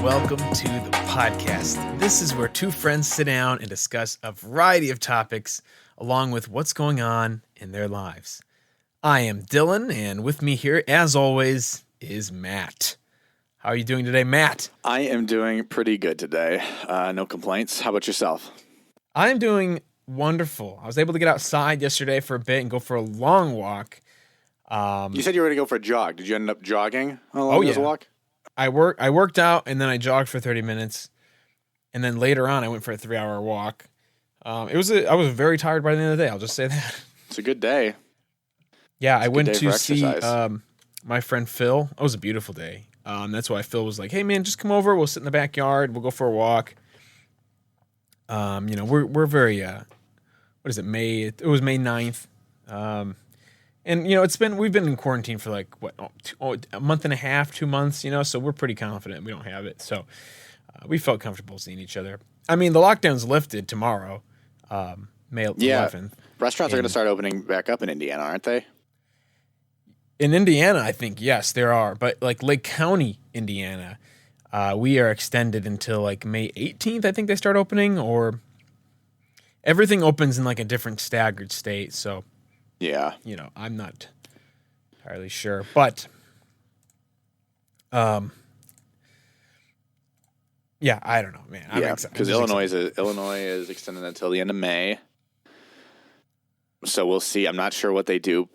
welcome to the podcast. This is where two friends sit down and discuss a variety of topics along with what's going on in their lives. I am Dylan, and with me here, as always, is Matt. How are you doing today, Matt? I am doing pretty good today. No complaints. How about yourself? I'm doing wonderful. I was able to get outside yesterday for a bit and go for a long walk. You said you were going to go for a jog. Did you end up jogging along this walk? I worked out, and then I jogged for 30 minutes. And then later on, I went for a 3-hour walk. I was very tired by the end of the day. I'll just say that. It's a good day. Yeah, I went to see my friend Phil. It was a beautiful day. That's why Phil was like, "Hey man, just come over. We'll sit in the backyard. We'll go for a walk." We're very what is it? May. It was May 9th. And we've been in quarantine for like a month and a half, 2 months. So we're pretty confident we don't have it. So we felt comfortable seeing each other. I mean, the lockdown's lifted tomorrow, May 11th. Restaurants are going to start opening back up in Indiana, aren't they? In Indiana, I think, yes, there are. But like Lake County, Indiana, we are extended until like May 18th, I think they start opening, or everything opens in like a different staggered state. So, yeah, I'm not entirely sure. But, yeah, I don't know, man. Because Illinois is extended until the end of May. So we'll see. I'm not sure what they do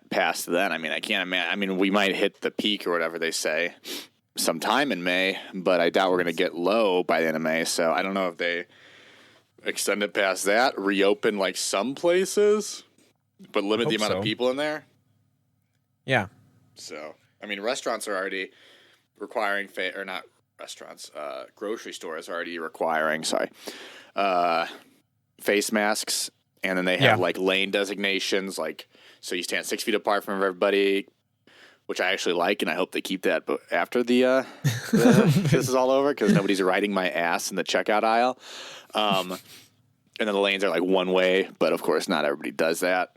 past then. I mean, I can't imagine. I mean, we might hit the peak or whatever they say sometime in May, but I doubt we're going to get low by the end of May. So I don't know if they extend it past that, reopen like some places, but limit the amount of people in there. Yeah. So, I mean, restaurants are already requiring, grocery stores are already requiring, face masks. And then they have like lane designations, like so you stand 6 feet apart from everybody, which I actually like, and I hope they keep that. But after the this is all over, because nobody's riding my ass in the checkout aisle, and then the lanes are like one way, but of course not everybody does that.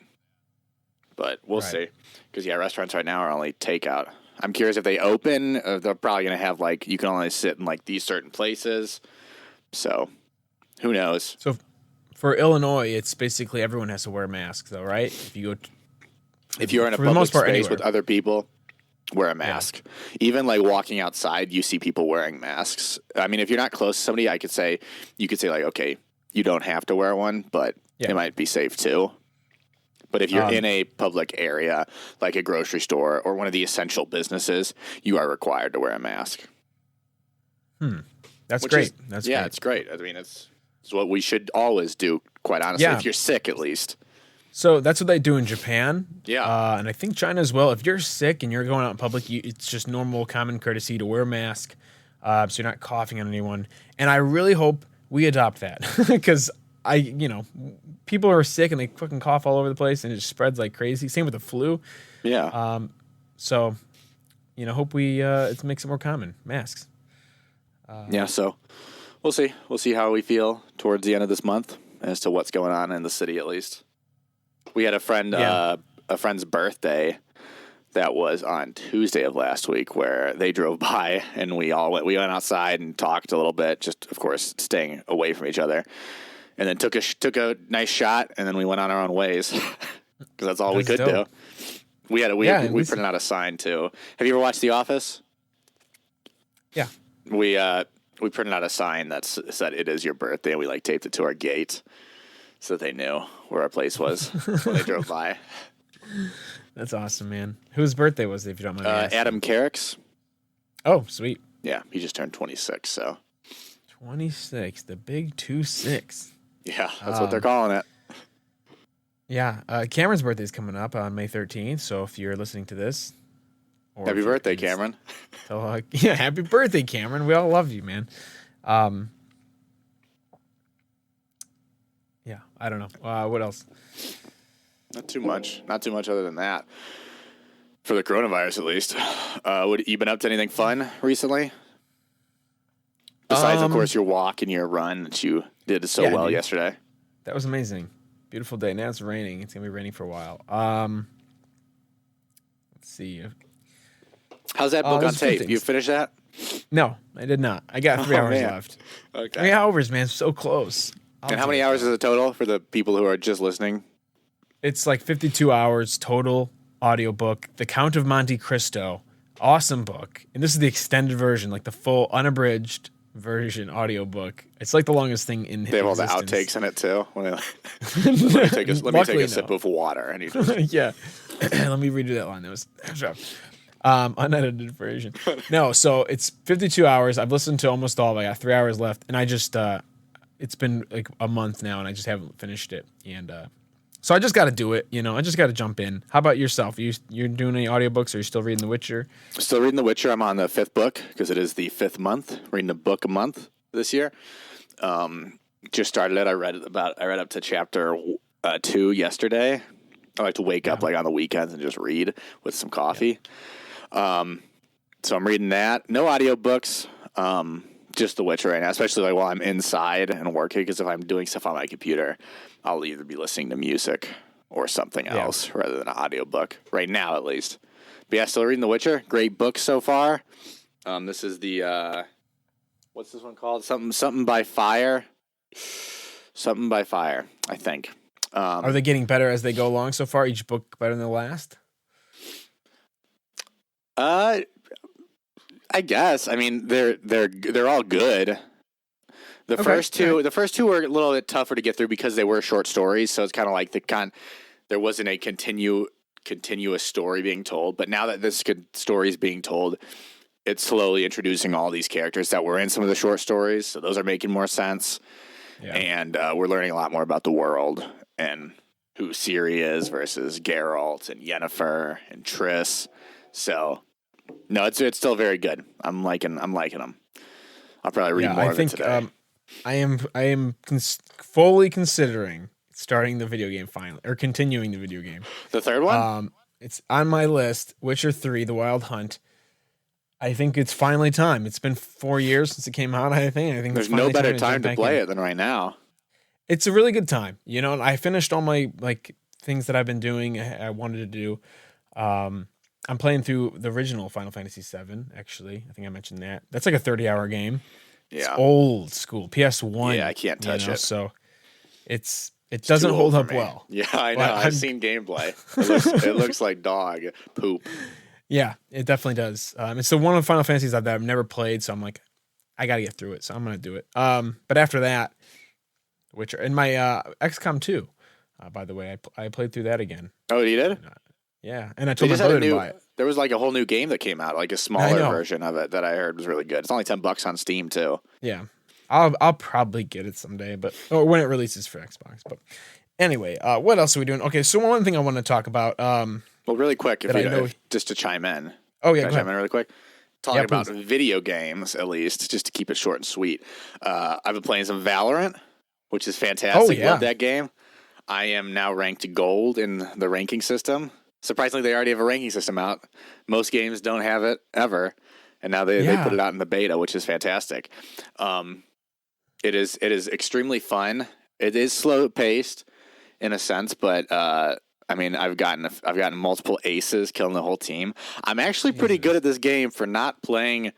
But we'll see, because restaurants right now are only takeout. I'm curious if they open, they're probably gonna have like you can only sit in like these certain places. So who knows? So. For Illinois, it's basically everyone has to wear masks, though, right? If you're in a public space with other people, wear a mask. Yeah. Even like walking outside, you see people wearing masks. I mean, if you're not close to somebody, you could say like, okay, you don't have to wear one, but it might be safe too. But if you're in a public area, like a grocery store or one of the essential businesses, you are required to wear a mask. That's great. It's great. I mean, it's what we should always do, quite honestly, if you're sick at least. So that's what they do in Japan. Yeah. And I think China as well. If you're sick and you're going out in public, it's just normal, common courtesy to wear a mask so you're not coughing on anyone. And I really hope we adopt that because people are sick and they fucking cough all over the place and it just spreads like crazy. Same with the flu. Yeah. So, hope we it makes it more common, masks. So we'll see. We'll see how we feel towards the end of this month as to what's going on in the city, at least. We had a friend's birthday that was on Tuesday of last week, where they drove by and we went outside and talked a little bit, just of course staying away from each other, and then took a nice shot, and then we went on our own ways because that's all we could do. We printed out a sign too. Have you ever watched The Office? Yeah. We printed out a sign that said "It is your birthday," and we taped it to our gate so that they knew where our place was when they drove by. That's awesome, man. Whose birthday was it, if you don't mind me asking? Adam Carrick's. Oh, sweet. Yeah, he just turned 26, so. 26, the big 2-6. Yeah, that's what they're calling it. Yeah, Cameron's birthday is coming up on May 13th, so if you're listening to this... Happy birthday, Cameron. Happy birthday, Cameron. We all love you, man. I don't know. What else? Not too much. Not too much other than that. For the coronavirus, at least. You been up to anything fun recently? Besides, of course, your walk and your run that you did so well yesterday. That was amazing. Beautiful day. Now it's raining. It's going to be raining for a while. Let's see. How's that book on there's a few tape? things. You finished that? No, I did not. I got 3 hours left. Okay. 3 hours, man. So close. And how many hours is it total for the people who are just listening? It's like 52 hours total audiobook. The Count of Monte Cristo. Awesome book. And this is the extended version, like the full unabridged version audiobook. It's like the longest thing in They have existence. all the outtakes in it too. Let me take a sip of water. I need to... Yeah. Let me redo that line. That was rough. Unedited version. No, so it's 52 hours. I've listened to almost all of it. I got 3 hours left. And I just, it's been like a month now and I just haven't finished it. And so I just got to do it. I just got to jump in. How about yourself? You're doing any audiobooks or are you still reading The Witcher? Still reading The Witcher. I'm on the 5th book because it is the 5th month. Reading a book a month this year. Just started it. I read up to chapter 2 yesterday. I like to wake up like on the weekends and just read with some coffee. So I'm reading that. No audiobooks. Just The Witcher right now, especially like while I'm inside and working, because if I'm doing stuff on my computer, I'll either be listening to music or something else rather than an audiobook, right now at least. But yeah, still reading The Witcher. Great book so far. This is the, what's this one called? Something by Fire. Something by Fire, I think. Are they getting better as they go along so far? Each book better than the last? I guess. I mean, they're all good. The first two were a little bit tougher to get through because they were short stories. So it's kind of like there wasn't a continuous story being told. But now that this story is being told, it's slowly introducing all these characters that were in some of the short stories. So those are making more sense. Yeah. And we're learning a lot more about the world and who Ciri is versus Geralt and Yennefer and Triss. So no, it's still very good. I'm liking them. I'll probably read more of it today. I am fully considering starting the video game finally, or continuing the video game. The third one? It's on my list. Witcher 3: The Wild Hunt. I think it's finally time. It's been 4 years since it came out. I think there's no better time to play it than right now. It's a really good time. I finished all my things that I've been doing. I wanted to do. I'm playing through the original Final Fantasy VII. Actually, I think I mentioned that. That's like a 30-hour game. Yeah, it's old school PS1. Yeah, I can't touch it. So it doesn't hold up well. Yeah, I know. I've seen gameplay. It looks like dog poop. Yeah, it definitely does. It's the one of Final Fantasies that I've never played, so I'm like, I got to get through it, so I'm going to do it. But after that, Witcher, and my XCOM 2, by the way, I played through that again. Oh, you did? Yeah, and I told my brother to buy it. There was like a whole new game that came out, like a smaller version of it that I heard was really good. It's only $10 on Steam too. Yeah, I'll probably get it someday, or when it releases for Xbox. But anyway, what else are we doing? Okay, so one thing I want to talk about. Well, really quick, just to chime in. Oh yeah, chime in really quick. Talking about video games, at least, just to keep it short and sweet. I've been playing some Valorant, which is fantastic. Oh, yeah. Love that game. I am now ranked gold in the ranking system. Surprisingly, they already have a ranking system out. Most games don't have it ever, and now they put it out in the beta, which is fantastic. It is extremely fun. It is slow paced in a sense, but I mean, I've gotten multiple aces, killing the whole team. I'm actually pretty good at this game for not playing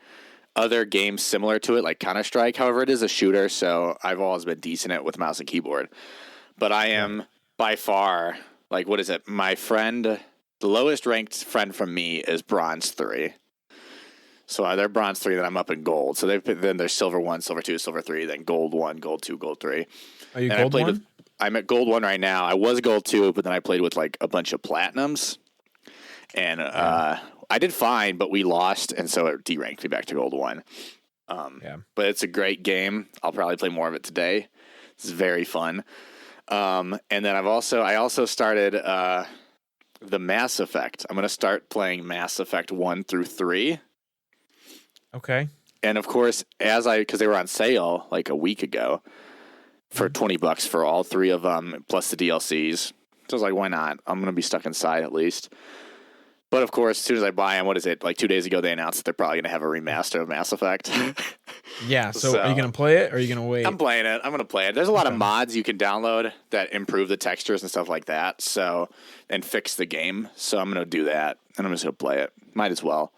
other games similar to it, like Counter-Strike. However, it is a shooter, so I've always been decent at it with mouse and keyboard. But I am by far, what is it? My friend, the lowest ranked friend from me is Bronze 3. So they're Bronze 3, then I'm up in Gold. So then there's Silver 1, Silver 2, Silver 3, then Gold 1, Gold 2, Gold 3. Are you Gold 1? I'm at Gold 1 right now. I was Gold 2, but then I played with a bunch of Platinums. And I did fine, but we lost, and so it deranked me back to Gold 1. But it's a great game. I'll probably play more of it today. It's very fun. And then I also started the Mass Effect. I'm going to start playing Mass Effect 1 through 3. Okay. And of course, because they were on sale a week ago for $20 for all 3 of them, plus the DLCs. So I was like, why not? I'm going to be stuck inside at least. But of course, as soon as I buy them, 2 days ago, they announced that they're probably going to have a remaster of Mass Effect. Yeah, so are you going to play it or are you going to wait? I'm playing it. I'm going to play it. There's a lot of mods you can download that improve the textures and stuff like that, and fix the game. So I'm going to do that, and I'm just going to play it. Might as well.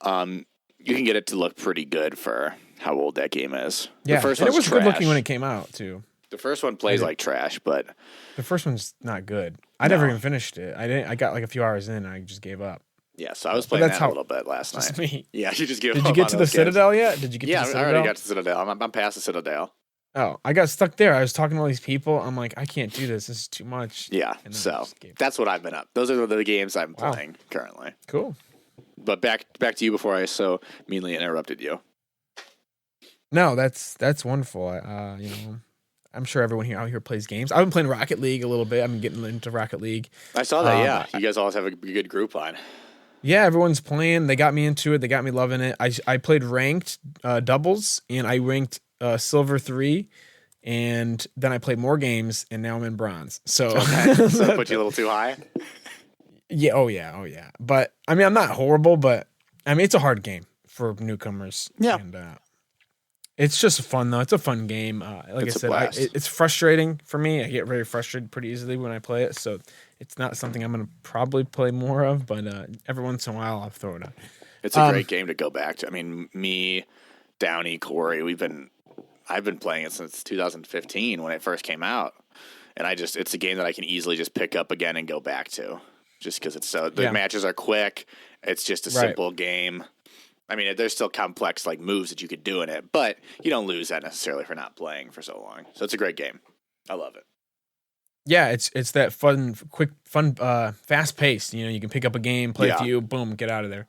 You can get it to look pretty good for how old that game is. Yeah, the first and it was trash. good looking when it came out too. The first one plays like trash, but the first one's not good. I never even finished it. I got like a few hours in and I just gave up. Yeah, so I was playing that a little bit last night. Me. Yeah, you just gave up. Did you get to the Citadel yet? Did you get to the Citadel? I already got to Citadel. I'm past the Citadel. Oh, I got stuck there. I was talking to all these people. I'm like, I can't do this. This is too much. Yeah, so that's what I've been up. Those are the games I'm playing currently. Cool. But back to you before I so meanly interrupted you. No, that's wonderful. I'm sure everyone out here plays games. I've been playing Rocket League a little bit. I've been getting into Rocket League. I saw that. Yeah, you guys always have a good group on. Yeah, everyone's playing. They got me into it. They got me loving it. I played ranked doubles, and I ranked silver 3, and then I played more games, and now I'm in bronze. So, so put you a little too high. Yeah. Oh yeah. But I mean, I'm not horrible, but I mean, it's a hard game for newcomers. Yeah. And it's just fun though. It's a fun game. Like it's I said, it's frustrating for me. I get very frustrated pretty easily when I play it. So it's not something I'm going to probably play more of, but every once in a while I'll throw it on. It's a great game to go back to. I mean, me, Downey, Corey, I've been playing it since 2015 when it first came out. And it's a game that I can easily just pick up again and go back to. Just because the matches are quick. It's just a simple game. I mean, there's still complex like moves that you could do in it, but you don't lose that necessarily for not playing for so long. So it's a great game. I love it. Yeah, it's that fun, quick, fast pace. You know, you can pick up a game, play a few, boom, get out of there.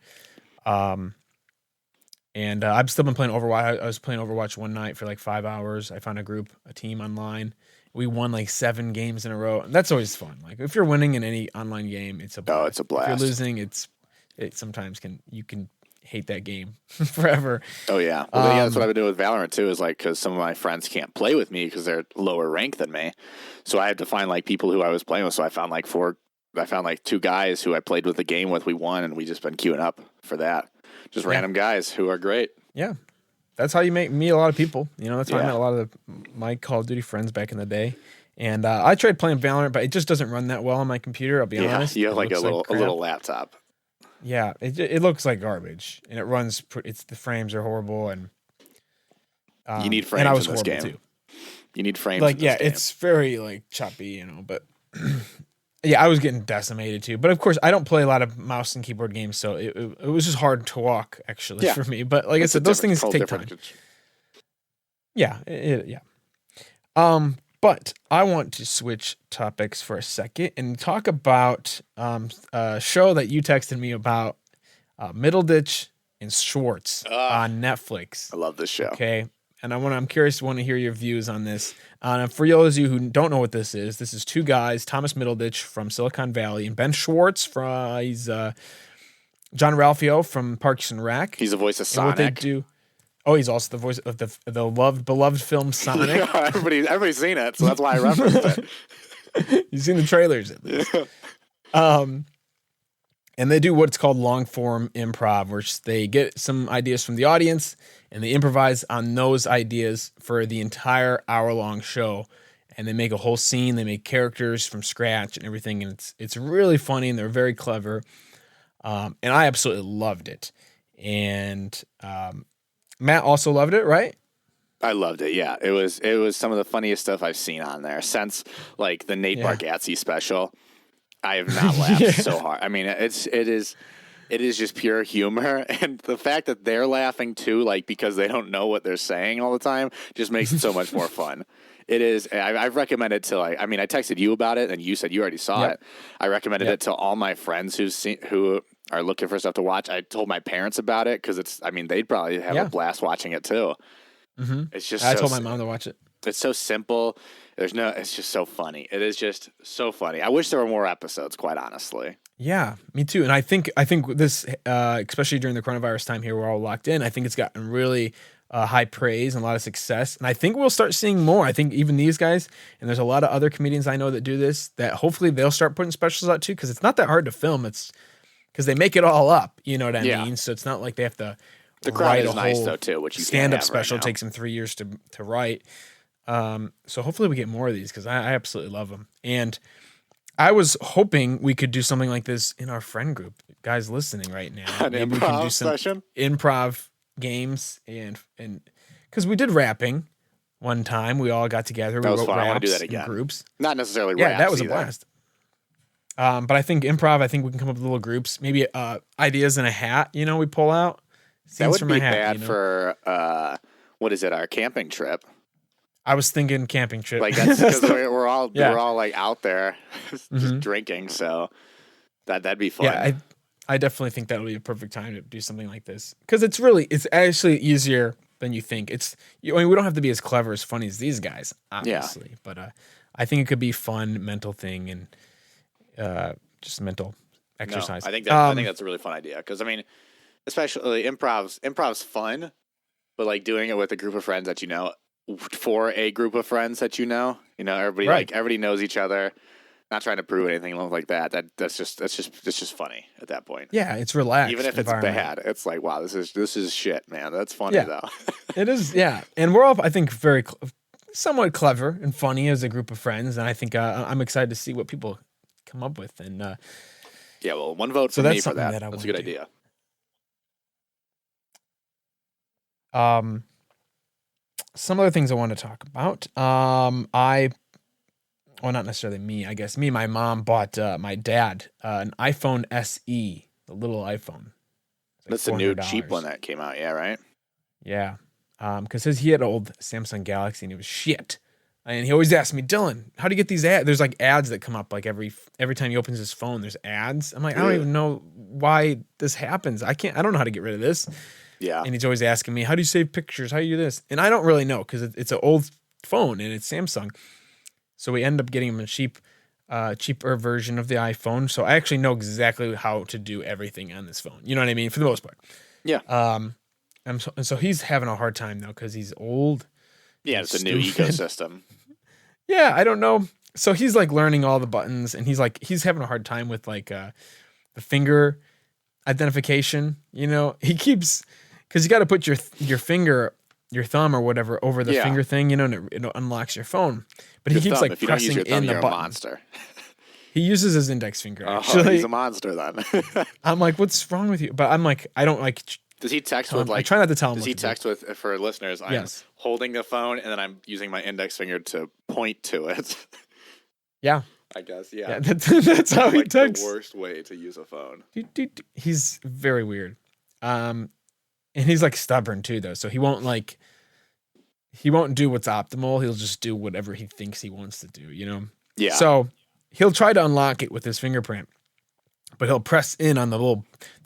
And I've still been playing Overwatch. I was playing Overwatch one night for like 5 hours. I found a team online. We won like 7 games in a row. That's always fun. Like if you're winning in any online game, it's a blast. Oh, it's a blast. If you're losing, it sometimes you can hate that game forever. Oh yeah. Well, that's what I've been doing with Valorant too. Is like because some of my friends can't play with me because they're lower rank than me, so I had to find like people who I was playing with. So I found like 2 guys who I played with the game with. We won, and we just been queuing up for that. Just random guys who are great. Yeah. That's how you meet a lot of people. You know, that's how I met a lot of my Call of Duty friends back in the day. And I tried playing Valorant, but it just doesn't run that well on my computer. I'll be honest. You have like a little laptop. Yeah, it looks like garbage, and it runs. The frames are horrible, and you need frames and I was in this game. Too. You need frames. Like in this game. It's very like choppy, you know. But yeah, I was getting decimated too. But of course, I don't play a lot of mouse and keyboard games, so it was just hard to walk actually for me. But like I said, those things take time. Yeah, yeah. But I want to switch topics for a second and talk about a show that you texted me about, Middleditch and Schwartz on Netflix. I love this show. Okay, and I'm curious to hear your views on this. For those of you who don't know what this is 2 guys, Thomas Middleditch from Silicon Valley and Ben Schwartz he's John Ralphio from Parks and Rec. He's the voice of Sonic. And what they do. Oh, he's also the voice of the beloved film Sonic. Everybody's seen it, so that's why I referenced it. You've seen the trailers at least. And they do what's called long form improv, where they get some ideas from the audience and they improvise on those ideas for the entire hour-long show. And they make a whole scene. They make characters from scratch and everything. And it's really funny, and they're very clever. And I absolutely loved it. And Matt also loved it, right? I loved it. Yeah, it was some of the funniest stuff I've seen on there since like the Nate Bargatze special. I have not laughed so hard. I mean, it is just pure humor, and the fact that they're laughing too, like because they don't know what they're saying all the time, just makes it so much more fun. It is. I've recommended to I texted you about it, and you said you already saw it. I recommended it to all my friends who are looking for stuff to watch. I told my parents about it because they'd probably have a blast watching it too. Mm-hmm. It's just. I told my mom to watch it. It's so simple. It's just so funny. It is just so funny. I wish there were more episodes, quite honestly. Yeah, me too. And I think this, especially during the coronavirus time here, we're all locked in. I think it's gotten really high praise and a lot of success. And I think we'll start seeing more. I think even these guys, and there's a lot of other comedians I know that do this, that hopefully they'll start putting specials out too, because it's not that hard to film. It's because they make it all up. You know what I mean? So it's not like they have to. The crowd is nice though too, which you stand-up special takes them 3 years to write. So hopefully we get more of these because I absolutely love them. And I was hoping we could do something like this in our friend group. Guys listening right now, An maybe we improv can do some session? improv games and because we did rapping one time. We all got together. That We was wrote fun. I want to do raps that in again. groups. Not necessarily Yeah, raps that was a either. blast. But I think improv. I think we can come up with little groups. Maybe ideas in a hat. We pull out. That would From be my hat, bad for what is it? Our camping trip. I was thinking camping trip. Like that's because we're all like out there just drinking. So that'd be fun. Yeah, I definitely think that'll be a perfect time to do something like this because it's actually easier than you think. We don't have to be as clever as funny as these guys, obviously, but I think it could be fun mental thing and just mental exercise. No, I think that's a really fun idea because I mean, especially improv's fun, but like doing it with a group of friends that for a group of friends that everybody Right. everybody knows each other. Not trying to prove anything like that. That's just funny at that point. Yeah, it's relaxed. Even if it's bad, it's like, wow, this is shit, man. That's funny though. It is, yeah. And we're all, I think, very somewhat clever and funny as a group of friends, and I think I'm excited to see what people come up with. And yeah, well, one vote for me for that. That's a good idea. Some other things I want to talk about. Well, not necessarily me. I guess me and my mom bought my dad an iPhone SE, the little iPhone. That's the new cheap one that came out. Yeah, right. Yeah, because he had an old Samsung Galaxy and it was shit. And he always asked me, Dylan, how do you get these ads? There's like ads that come up like every time he opens his phone. There's ads. I'm like, I don't even know why this happens. I don't know how to get rid of this. Yeah. And he's always asking me, how do you save pictures? How do you do this? And I don't really know because it's an old phone and it's Samsung. So we end up getting him a cheaper version of the iPhone. So I actually know exactly how to do everything on this phone. You know what I mean? For the most part. Yeah. And so he's having a hard time now because he's old. Yeah, it's a new ecosystem. Yeah, I don't know. So he's like learning all the buttons, and he's having a hard time with like the finger identification. He keeps because you got to put your finger, your thumb or whatever over the finger thing, and it unlocks your phone. But he keeps like pressing in the button. Monster. He uses his index finger. Actually, he's a monster then. I'm like, what's wrong with you? But I'm like, I don't like. Does he text with like? I try not to tell him. Does he text with for listeners? I'm holding the phone and then I'm using my index finger to point to it. Yeah. I guess. Yeah. That's how he texts. The worst way to use a phone. He's very weird. And he's like stubborn too, though. So he won't do what's optimal. He'll just do whatever he thinks he wants to do. Yeah. So he'll try to unlock it with his fingerprint, but he'll press in on the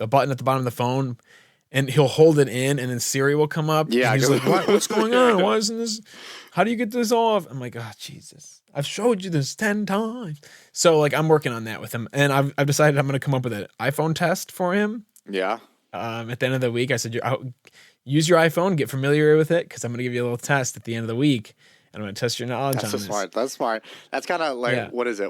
button at the bottom of the phone. And he'll hold it in, and then Siri will come up. Yeah, and he's like, "What's going on? Why isn't this? How do you get this off?" I'm like, "Oh, Jesus! I've showed you this 10 times." So, like, I'm working on that with him, and I've decided I'm going to come up with an iPhone test for him. Yeah. At the end of the week, I said, "Use your iPhone, get familiar with it, because I'm going to give you a little test at the end of the week, and I'm going to test your knowledge on this." That's smart. That's kind of like what is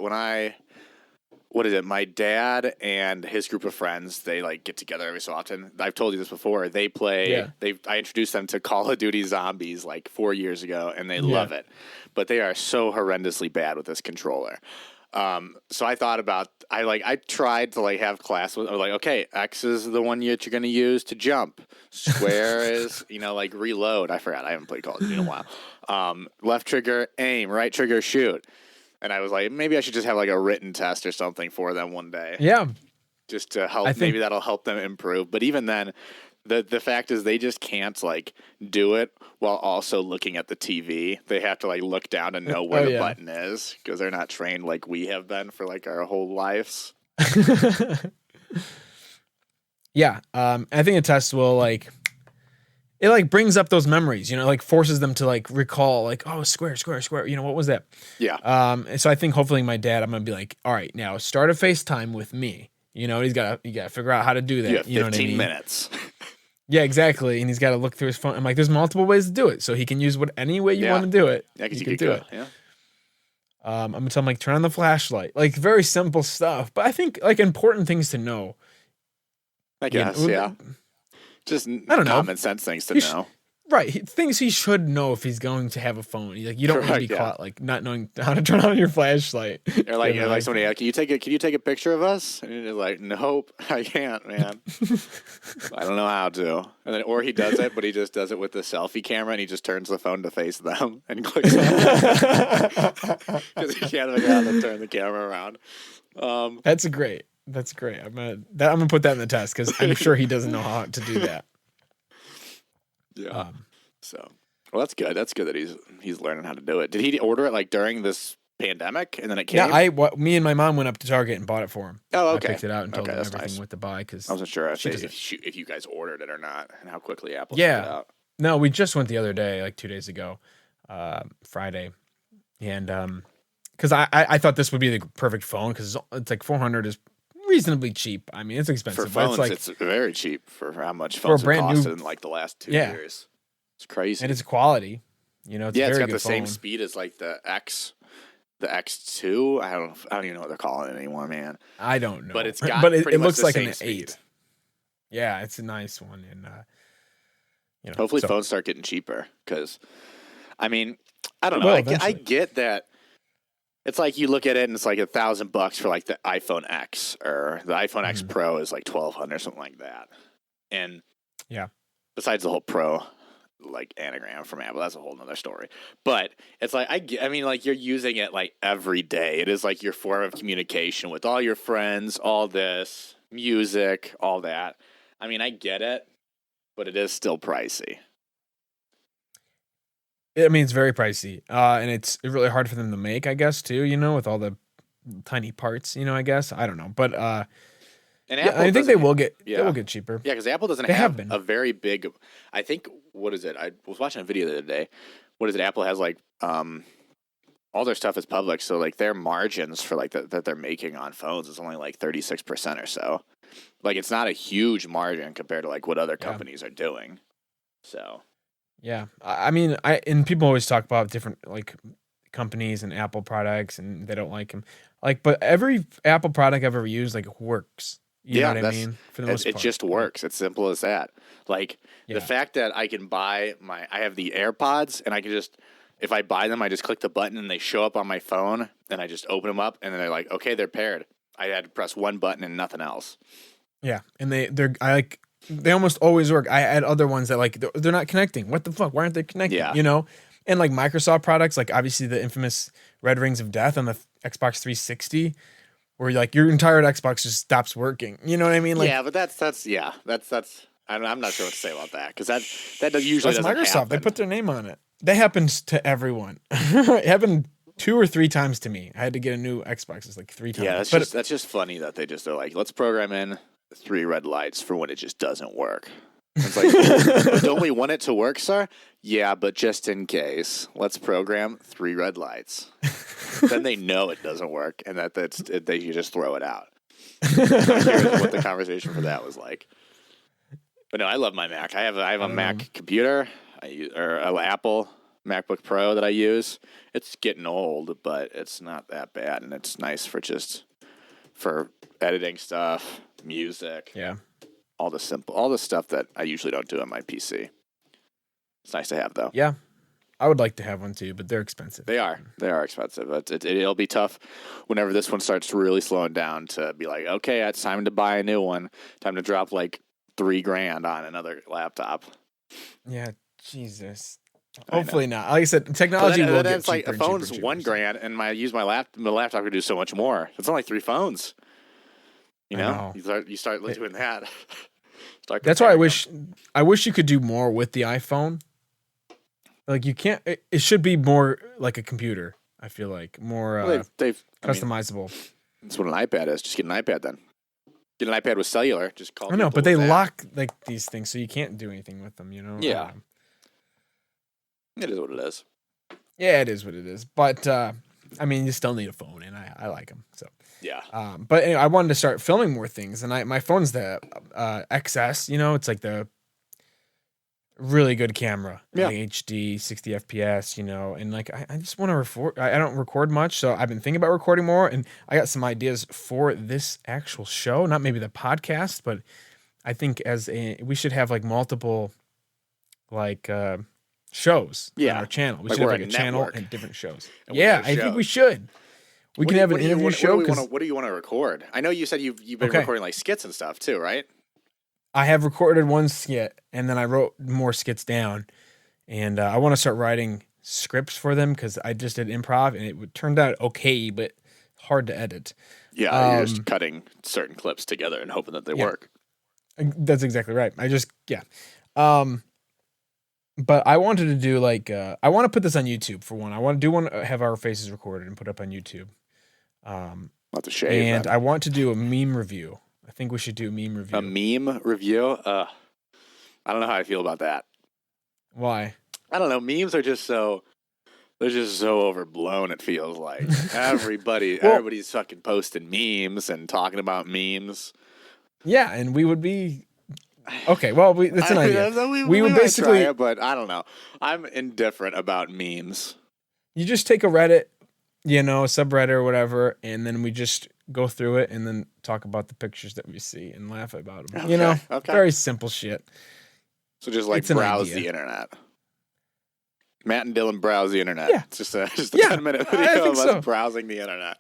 it my dad and his group of friends, they like get together every so often. I've told you this before. They play I introduced them to Call of Duty Zombies like 4 years ago and they love it. But they are so horrendously bad with this controller. So I thought about I tried to like have class with like, okay, X is the one that you're gonna use to jump. Square is, like reload. I forgot. I haven't played Call of Duty in a while. Left trigger, aim, right trigger, shoot. And I was like, maybe I should just have like a written test or something for them one day. Yeah. Just to help. Maybe that'll help them improve. But even then, the fact is they just can't like do it while also looking at the TV. They have to like look down and know where the button is because they're not trained like we have been for like our whole lives. Yeah. I think a test will like... It like brings up those memories, like forces them to like recall like, oh, square. What was that? Yeah. And so I think hopefully my dad, I'm going to be like, all right, now start a FaceTime with me. You got to figure out how to do that. You have 15 know what I mean? minutes. Yeah, exactly. And he's got to look through his phone. I'm like, there's multiple ways to do it. So he can use any way you want to do it. Yeah, he can do it. Yeah. I'm going to tell him like, turn on the flashlight, like very simple stuff. But I think like important things to know. I guess, yeah. Just I don't know. common sense things to know. Right, things he should know if he's going to have a phone. Like you don't want to be caught like not knowing how to turn on your flashlight. Or like somebody, can you take a picture of us? And you're like, nope, I can't, man. I don't know how to. And then, or he does it, but he just does it with the selfie camera, and he just turns the phone to face them and clicks because he can't figure out how to turn the camera around. That's great. I'm gonna put that in the test because I'm sure he doesn't know how to do that. Yeah. Well, that's good. That's good that he's learning how to do it. Did he order it like during this pandemic and then it came? Yeah, me and my mom went up to Target and bought it for him. Oh, okay. I picked it out and told him everything with the buy because I wasn't sure if you guys ordered it or not and how quickly Apple put it out. No, we just went the other day, like 2 days ago, Friday, and because I thought this would be the perfect phone because it's like $400 is reasonably cheap. I mean, it's expensive. For phones, but it's very cheap for how much phones have costed in like the last 2 years. It's crazy. And it's quality. You know, it's it's got the same speed as like the X2. I don't even know what they're calling it anymore, man. I don't know. But it's got but it looks like an speed. 8. Yeah, it's a nice one. And hopefully phones start getting cheaper because I mean, I don't know. I get that. It's like you look at it and it's like $1,000 for like the iPhone X or the iPhone X Pro is like $1,200 or something like that. And besides the whole Pro like anagram from Apple, that's a whole nother story. But it's like I mean, like you're using it like every day. It is like your form of communication with all your friends, all this music, all that. I mean, I get it, but it is still pricey. I mean, it's very pricey, and it's really hard for them to make, I guess, too. You know, with all the tiny parts. You know, I guess I don't know, but and Apple I think they will get cheaper. Yeah, because Apple doesn't have a very big. I think what is it? I was watching a video the other day. What is it? Apple has like all their stuff is public, so like their margins for like that they're making on phones is only like 36% or so. Like it's not a huge margin compared to like what other companies are doing. So. Yeah, I mean, and people always talk about different like companies and Apple products, and they don't like them. Like, but every Apple product I've ever used like works. You know what I mean? For the most part, it just works. It's simple as that. Like the fact that I can buy I have the AirPods, and I can just if I buy them, I just click the button and they show up on my phone, and I just open them up, and then they're like, okay, they're paired. I had to press one button and nothing else. Yeah, and they almost always work. I had other ones that like they're not connecting. What the fuck? Why aren't they connecting? Yeah. You know, and like Microsoft products, like obviously the infamous Red Rings of Death on the Xbox 360, where like your entire Xbox just stops working. You know what I mean? Like, yeah, but that's I'm not sure what to say about that because that usually doesn't Microsoft. Happen. They put their name on it. That happens to everyone. It happened 2 or 3 times to me. I had to get a new Xbox. It's like 3 times. Yeah, that's just funny that they're like, let's program in 3 red lights for when it just doesn't work. It's like, don't we want it to work, sir? Yeah, but just in case, let's program 3 red lights. Then they know it doesn't work, and they just throw it out. Here's what the conversation for that was like. But no, I love my Mac. I have a Mac computer, or an Apple MacBook Pro that I use. It's getting old, but it's not that bad, and it's nice for editing stuff, music. Yeah. All the stuff that I usually don't do on my PC. It's nice to have, though. Yeah. I would like to have one too, but they're expensive. They are expensive. But it'll be tough whenever this one starts really slowing down to be like, okay, it's time to buy a new one. Time to drop like $3,000 on another laptop. Yeah, Jesus. Hopefully not. Like I said, technology will get it's like a phone's $1,000, and my laptop could do so much more. It's only 3 phones. You know? You start doing that. That's why I wish you could do more with the iPhone. Like you can't. It should be more like a computer. I feel like more customizable. That's what an iPad is. Just get an iPad then. Get an iPad with cellular. Just call. I know, but they lock like these things, so you can't do anything with them. You know. Yeah. It is what it is. Yeah, it is what it is. But I mean, you still need a phone, and I like them. So. Yeah. But anyway, I wanted to start filming more things, and my phone's the XS. You know, it's like the really good camera, like HD, 60 FPS. You know, and like I just want to record. I don't record much, so I've been thinking about recording more, and I got some ideas for this actual show. Not maybe the podcast, but I think we should have like multiple like shows on our channel. We should have like a channel and different shows. Yeah, I think we should. We can have an interview show. What do you want to record? I know you said you've been recording like skits and stuff too, right? I have recorded one skit, and then I wrote more skits down, and I want to start writing scripts for them because I just did improv, and it turned out okay, but hard to edit. Yeah, you're just cutting certain clips together and hoping that they work. That's exactly right. But I wanted to do like I want to put this on YouTube for one. I want to have our faces recorded and put up on YouTube. Not to shave. And I want to do a meme review. I think we should do a meme review. A meme review? I don't know how I feel about that. Why? I don't know. Memes are just so overblown. It feels like everybody's fucking posting memes and talking about memes. Yeah, and we would be okay. Well, that's an idea. We would basically try it, but I don't know. I'm indifferent about memes. You just take a Reddit, subreddit or whatever, and then we just go through it and then talk about the pictures that we see and laugh about them. Very simple shit. So just like browse the internet. Matt and Dylan browse the internet. Yeah. It's just a 10-minute video of us browsing the internet.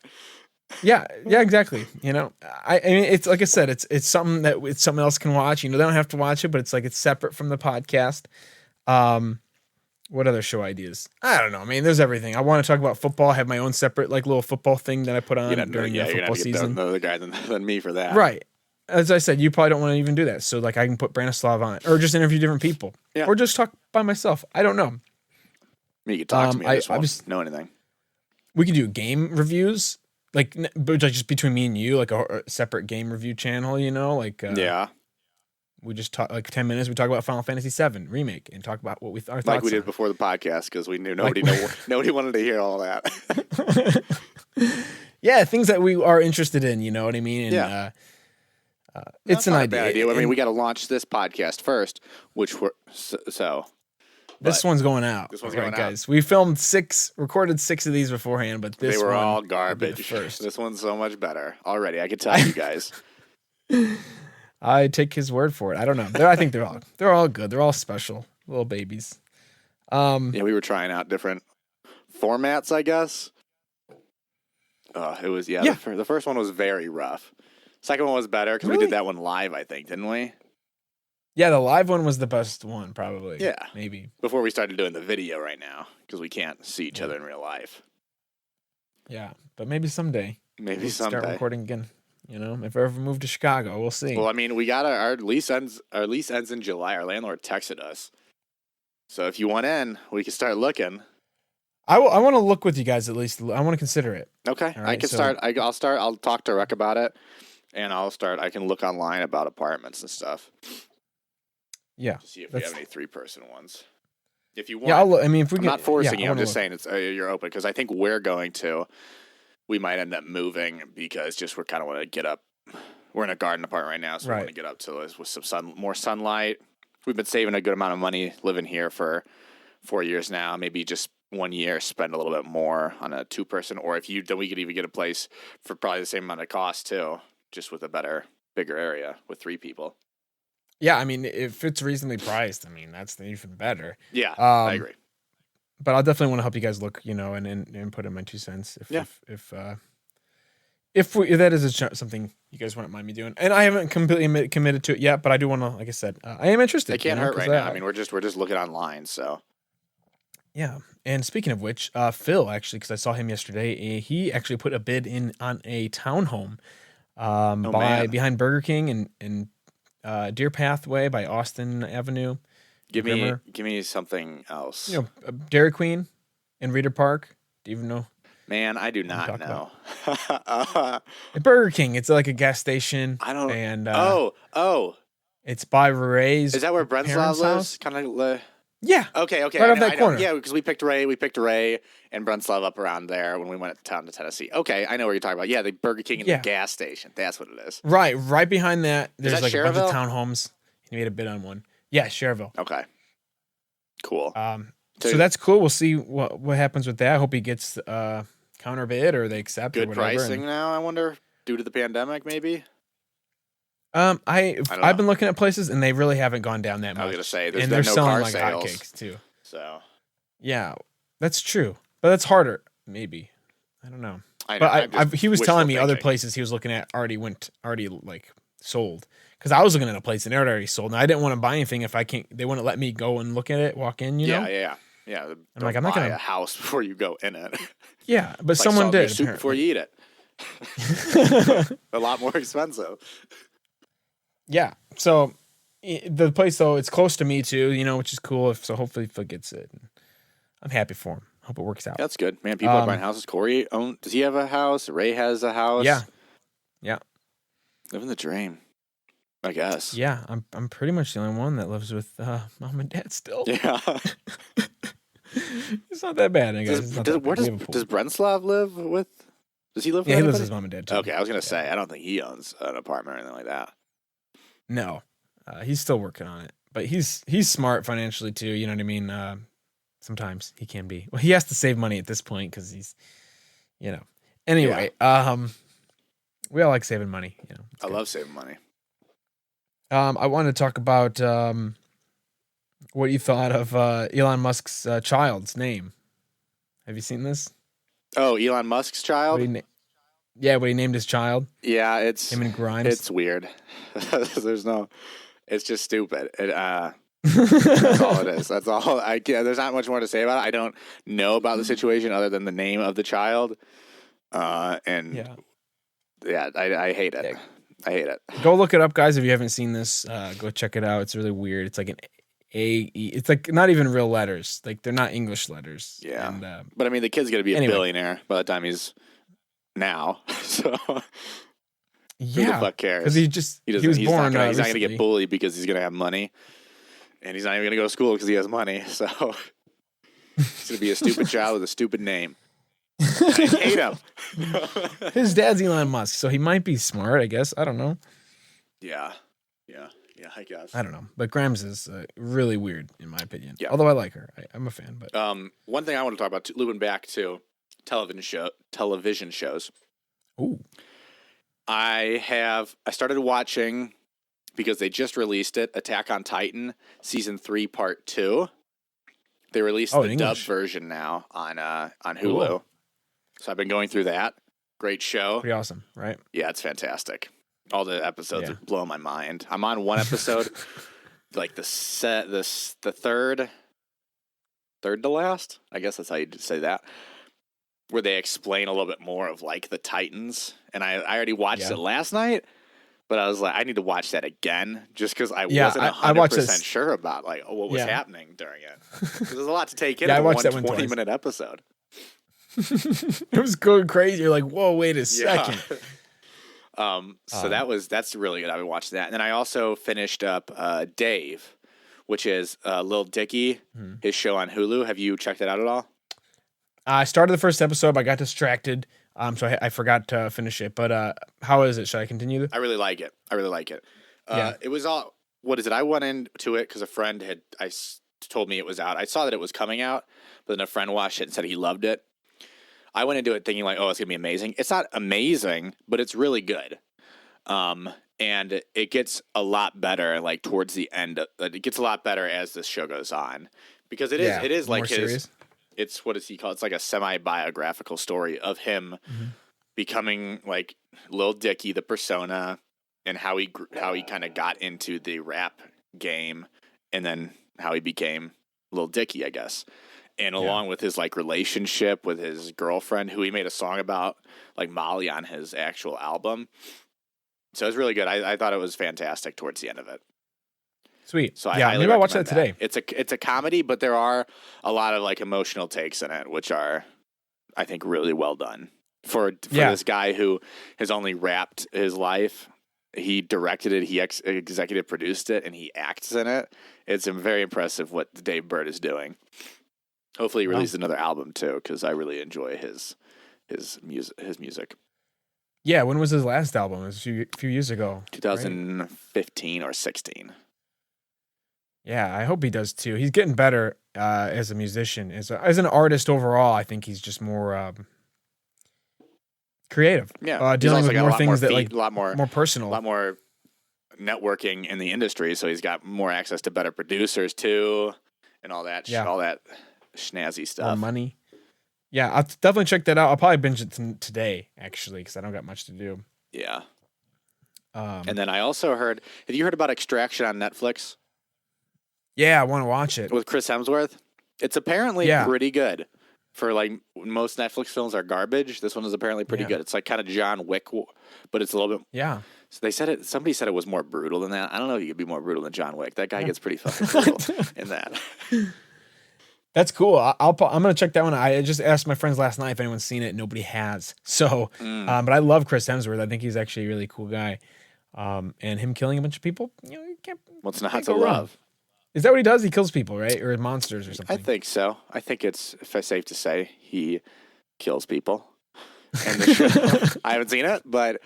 Yeah, exactly. I mean, it's like I said, it's something that someone else can watch. They don't have to watch it, but it's like it's separate from the podcast. What other show ideas? I don't know. I mean, there's everything. I want to talk about football. I have my own separate like little football thing that I put on during the football season. Another guy than me for that. Right. As I said, you probably don't want to even do that. So like I can put Branislav on, or just interview different people, or just talk by myself. I don't know. You can talk to me. I just know anything. We could do game reviews, like just between me and you, like a separate game review channel. We just talk like 10 minutes. We talk about Final Fantasy VII Remake and talk about what our thoughts. Like we did before the podcast because we knew nobody wanted to hear all that. Yeah, things that we are interested in. You know what I mean? And, it's an idea. I mean, we got to launch this podcast first, which we're so. This one's going out. Guys. We recorded 6 of these beforehand, but they were all garbage. First, this one's so much better already. I can tell you guys. I take his word for it. I don't know. I think they're all good. They're all special little babies. We were trying out different formats, I guess. It was the first one was very rough. Second one was better because we did that one live, I think, didn't we? Yeah, the live one was the best one, probably. Yeah, maybe before we started doing the video right now because we can't see each other in real life. Yeah, but maybe someday. We'll start recording again. If I ever move to Chicago, we'll see. Well, I mean, we got our lease ends. Our lease ends in July. Our landlord texted us, so if you want in, we can start looking. I want to look with you guys at least. I want to consider it. Okay, right, I can start. I'll start. I'll talk to Rick about it, and I'll start. I can look online about apartments and stuff. Yeah, to see if we have any 3-person ones. If you want, if we I'm not forcing you. I'm just saying you're open because I think we're going to. We might end up moving because we're kind of want to get up. We're in a garden apartment right now, so we want to get up to with some more sunlight. We've been saving a good amount of money living here for 4 years now. Maybe just 1 year, spend a little bit more on a 2-person, or then we could even get a place for probably the same amount of cost too, just with a bigger area with 3 people. Yeah, I mean, if it's reasonably priced, I mean that's even better. Yeah, I agree. But I'll definitely want to help you guys look, and put in my 2 cents. If that is something you guys wouldn't mind me doing, and I haven't completely committed to it yet, but I do want to, like I said, I am interested. It can't hurt right now. I mean, we're just looking online, so. Yeah, and speaking of which, Phil actually, because I saw him yesterday, he actually put a bid in on a townhome, behind Burger King and Deer Pathway by Austin Avenue. Give me something else. Dairy Queen in Reeder Park. Do you even know? Man, I do not know. Burger King. It's like a gas station. I don't. And it's by Ray's. Is that where Brenslav lives? Kind of. Yeah. Okay. Right off that corner. Yeah, because we picked Ray and Brenslav up around there when we went down to Tennessee. Okay, I know what you're talking about. Yeah, the Burger King and the gas station. That's what it is. Right behind that. There's like a bunch of townhomes. He made a bid on one. Yeah, Cherville. Okay. Cool. So that's cool. We'll see what happens with that. I hope he gets counter bid or they accept. Good or whatever. Pricing now. I wonder, due to the pandemic, maybe. I've been looking at places and they really haven't gone down that much. I was gonna say, there's and been they're no selling car like sales, hotcakes too. So yeah, that's true, but that's harder. Maybe I don't know. I know. But he was telling me thinking. other places he was looking at already like sold. Because I was looking at a place and they're already sold, and I didn't want to buy anything if I can't. They wouldn't let me go and look at it, walk in. You know? Yeah. I'm like, I'm not gonna buy a house before you go in it. Yeah, but someone did soup before you eat it. A lot more expensive. Yeah. So the place though, it's close to me too. You know, which is cool. So hopefully Phil gets it. I'm happy for him. Hope it works out. That's good, man. People are buying houses. Corey does he have a house? Ray has a house. Yeah. Living the dream, I guess. Yeah, I'm pretty much the only one that lives with mom and dad still. Yeah. It's not that bad, I guess. Does Brenslav live with? Does he live with he lives with anybody? his mom and dad too. Okay, I was gonna say I don't think he owns an apartment or anything like that. No, he's still working on it, but he's smart financially too. You know what I mean? Sometimes he can be. Well, he has to save money at this point because he's, you know. Anyway, we all like saving money. You know, I love saving money. I wanted to talk about what you thought of Elon Musk's child's name. Have you seen this? Oh, Elon Musk's child? What he named his child. Yeah, it's him and Grimes. It's weird. It's just stupid. That's all it is. That's all. There's not much more to say about it. I don't know about the situation other than the name of the child. I hate it. I hate it. Go look it up, guys. If you haven't seen this, go check it out. It's really weird. It's like an it's like not even real letters. Like they're not English letters. Yeah. And, but I mean, the kid's gonna be a billionaire by the time he's now. So yeah, who the fuck cares? Because he was born. He's not gonna get bullied because he's gonna have money, and he's not even gonna go to school because he has money. So he's gonna be a stupid child with a stupid name. I hate him. His dad's Elon Musk, so he might be smart. I guess. I don't know. Yeah. I guess. I don't know, but Grimes is really weird in my opinion. Yeah. Although I like her, I'm a fan. But one thing I want to talk about, looping back to television shows. Ooh. I started watching because they just released it. Attack on Titan season 3 part 2. They released the dubbed version now on Hulu. Cool. So I've been going through that. Great show. Pretty awesome, right? Yeah, it's fantastic. All the episodes are blowing my mind. I'm on one episode, like the third to last. I guess that's how you say that. Where they explain a little bit more of like the Titans, and I already watched it last night, but I was like, I need to watch that again just because I wasn't 100% sure about like what was happening during it. There's a lot to take in. I watched that 20-minute episode. It was going crazy. You're like, whoa, wait a second. So that's really good. I've been watching that. And then I also finished up Dave, which is Lil Dicky, his show on Hulu. Have you checked it out at all? I started the first episode, but I got distracted. So I forgot to finish it. But how is it? Should I continue? I really like it. It was all, what is it? I went into it because a friend told me it was out. I saw that it was coming out, but then a friend watched it and said he loved it. I went into it thinking like, oh, it's going to be amazing. It's not amazing, but it's really good. And it gets a lot better like towards the end. It gets a lot better as this show goes on because it is like his serious. It's what does he call it? It's like a semi-biographical story of him becoming like Lil Dicky, the persona, and how he kind of got into the rap game, and then how he became Lil Dicky, I guess. And along with his like relationship with his girlfriend, who he made a song about, like Molly, on his actual album. So it was really good. I thought it was fantastic towards the end of it. Sweet. So maybe I'll watch that today. It's a comedy, but there are a lot of like emotional takes in it, which are, I think, really well done for this guy who has only rapped his life. He directed it, he executive produced it, and he acts in it. It's very impressive what Dave Bird is doing. Hopefully, he releases another album too, because I really enjoy his music. Yeah, when was his last album? It was a few years ago. 2015 or 16. Yeah, I hope he does too. He's getting better as a musician, as an artist overall. I think he's just more creative. Yeah, dealing with more things that a lot more personal, a lot more networking in the industry, so he's got more access to better producers too, and all that, all that snazzy stuff. More money. Yeah, I'll definitely check that out. I'll probably binge it today, actually, because I don't got much to do. Yeah. And then I also heard, have you heard about Extraction on Netflix? Yeah, I want to watch it. With Chris Hemsworth? It's apparently pretty good. For like most Netflix films are garbage. This one is apparently pretty good. It's like kind of John Wick, but it's a little bit. Yeah. So they said it. Somebody said it was more brutal than that. I don't know if you could be more brutal than John Wick. That guy gets pretty fucking brutal in that. That's cool. I'm gonna check that one. I just asked my friends last night if anyone's seen it. Nobody has. So, but I love Chris Hemsworth. I think he's actually a really cool guy. And him killing a bunch of people, you can't. What's not to love? Is that what he does? He kills people, right? Or monsters or something? I think so. I think it's safe to say he kills people. And the show, I haven't seen it, but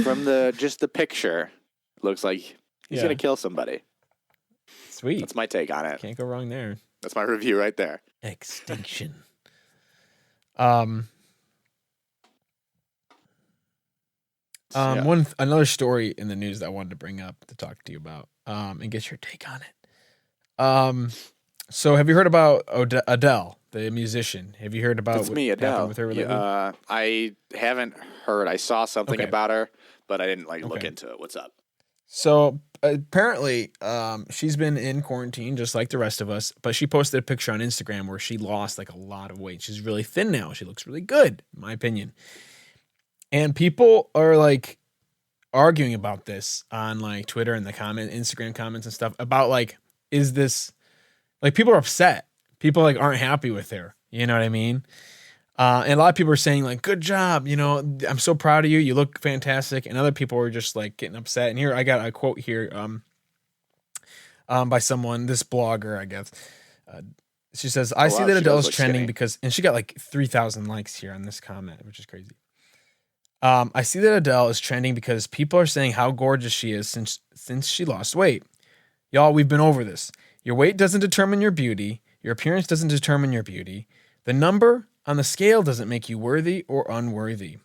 from just the picture, looks like he's gonna kill somebody. Sweet. That's my take on it. Can't go wrong there. That's my review right there. Extinction. Another story in the news that I wanted to bring up to talk to you about, and get your take on it. So have you heard about Adele, the musician? Have you heard about what happened with her lately? I haven't heard. I saw something about her, but I didn't look into it. What's up? So apparently, she's been in quarantine just like the rest of us, but she posted a picture on Instagram where she lost like a lot of weight. She's really thin now. She looks really good, in my opinion. And people are like arguing about this on like Twitter and the Instagram comments and stuff about like, is this like, people are upset. People like aren't happy with her. You know what I mean? And a lot of people are saying like, good job. You know, I'm so proud of you. You look fantastic. And other people were just like getting upset. And here I got a quote here, by someone, this blogger, I guess. She says, I see that Adele is trending because, and she got like 3,000 likes here on this comment, which is crazy. I see that Adele is trending because people are saying how gorgeous she is since she lost weight. Y'all, we've been over this. Your weight doesn't determine your beauty. Your appearance doesn't determine your beauty. The number on the scale doesn't make you worthy or unworthy.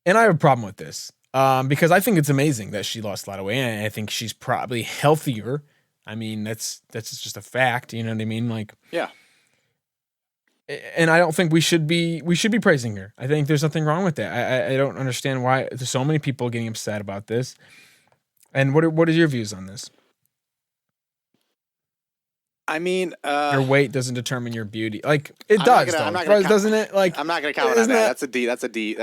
And I have a problem with this because I think it's amazing that she lost a lot of weight. And I think she's probably healthier. I mean, that's just a fact. You know what I mean? Like, yeah. And I don't think we should be praising her. I think there's nothing wrong with that. I don't understand why there's so many people getting upset about this. And what are your views on this? I mean, your weight doesn't determine your beauty. Like it does, doesn't it? Like I'm not going to comment on that. That's a deep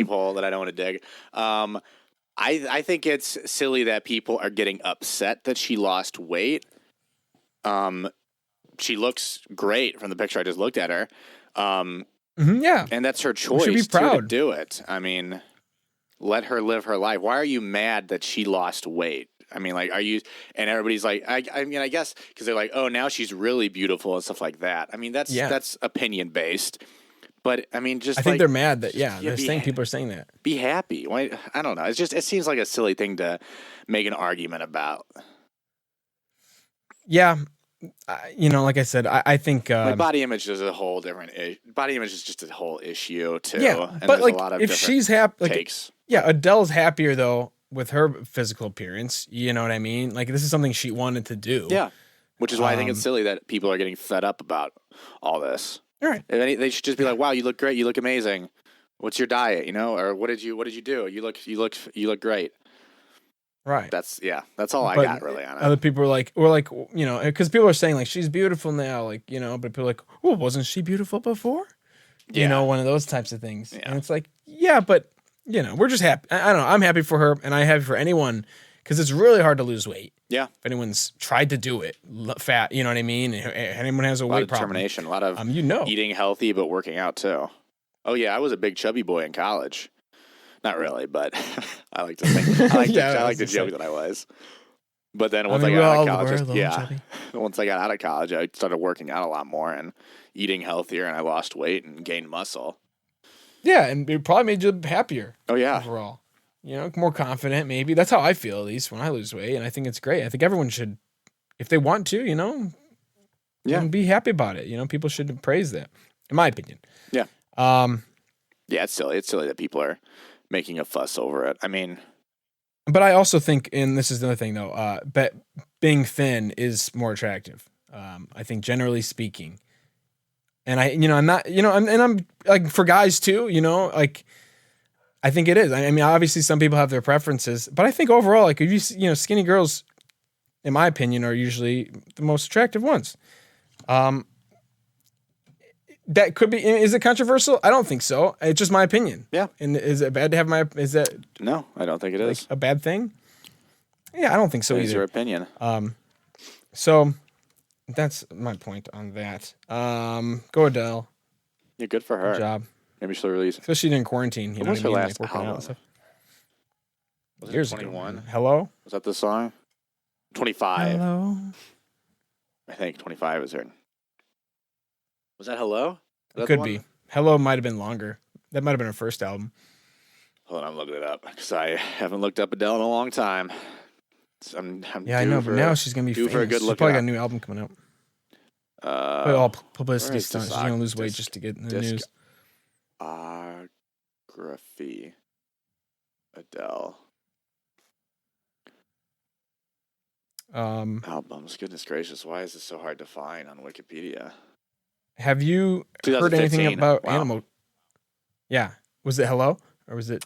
hole that I don't want to dig. I think it's silly that people are getting upset that she lost weight. She looks great from the picture I just looked at her. Yeah, and that's her choice. She should be proud to do it. I mean, let her live her life. Why are you mad that she lost weight? I mean, like, are you? And everybody's like, I mean, I guess because they're like, oh, now she's really beautiful and stuff like that. I mean, that's opinion based. But I mean, just I think they're mad that they're saying people are saying that. Be happy. Why? I don't know. It seems like a silly thing to make an argument about. Yeah. Like I said, I think body image is a whole different body image is just a whole issue too. Yeah, and but like a lot of if she's happy, takes. Adele's happier though with her physical appearance. You know what I mean? Like this is something she wanted to do. Yeah, which is why I think it's silly that people are getting fed up about all this. All right, they should just be like, "Wow, you look great. You look amazing. What's your diet? You know, or what did you do? You look great." Right. That's all I got really on it. Other people are like, because people are saying like she's beautiful now, like, but people are like, oh, wasn't she beautiful before? Yeah. One of those types of things. Yeah. And it's like, yeah, but we're just happy. I don't know. I'm happy for her, and I'm happy for anyone because it's really hard to lose weight. Yeah. If anyone's tried to do it, fat, you know what I mean? If anyone has a weight problem, determination, a lot of eating healthy but working out too. Oh yeah, I was a big chubby boy in college. Not really, but I like to think. I like to joke that I was. But then once I got out of college, once I got out of college, I started working out a lot more and eating healthier, and I lost weight and gained muscle. Yeah, and it probably made you happier. Oh yeah, overall, more confident. Maybe that's how I feel at least when I lose weight, and I think it's great. I think everyone should, if they want to, be happy about it. People should praise that, in my opinion. Yeah. Yeah, it's silly. It's silly that people are making a fuss over it. I mean, But I also think, and this is another thing though, but being thin is more attractive. I think generally speaking, and I'm not, I'm like for guys too, like I think it is. I mean, obviously some people have their preferences, but I think overall, like if skinny girls, in my opinion, are usually the most attractive ones. That could be. Is it controversial? I don't think so. It's just my opinion. Yeah. And is it bad to have is that? No, I don't think it is a bad thing. Yeah, I don't think so either. It's your opinion. So that's my point on that. Go Adele. You're good for her. Good job. Maybe she'll release. Especially during quarantine. What was her last album? Was it 21? Hello? Was that the song? 25. Hello? I think 25 is her. Was that Hello? It could be. Hello might have been longer. That might have been her first album. Hold on, I'm looking it up because I haven't looked up Adele in a long time. I'm I know, but now she's gonna be famous. For a good she's look. Probably got a new album coming out. All publicity stunts. She's gonna lose weight just to get in the news. Discography. Adele. Albums. Goodness gracious, why is this so hard to find on Wikipedia? Have you heard anything about Animal? Yeah. Was it Hello or was it?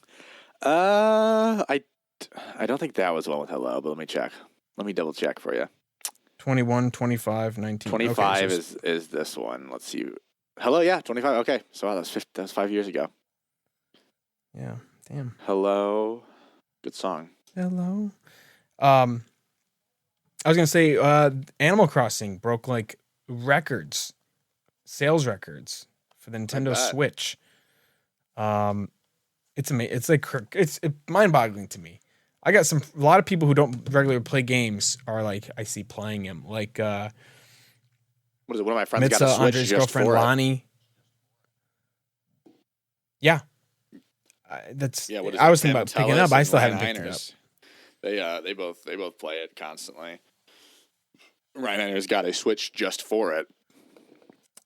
I don't think that was one with Hello, but let me check. Let me double check for you. 21, 25, 19. 25 okay, so is this one. Let's see. Hello, yeah, 25. Okay. So wow, that was 5 years ago. Yeah. Damn. Hello. Good song. Hello. I was going to say Animal Crossing broke like records. Sales records for the Nintendo Switch. It's amazing. It's like it's mind-boggling to me. I got a lot of people who don't regularly play games are like I see playing them. Like what is it? One of my friends Mitza, got a Switch Andre's just girlfriend for Lonnie. Yeah, what is I it? was thinking about picking it up. I still haven't picked it up. They both play it constantly. Ryan Einer's got a Switch just for it.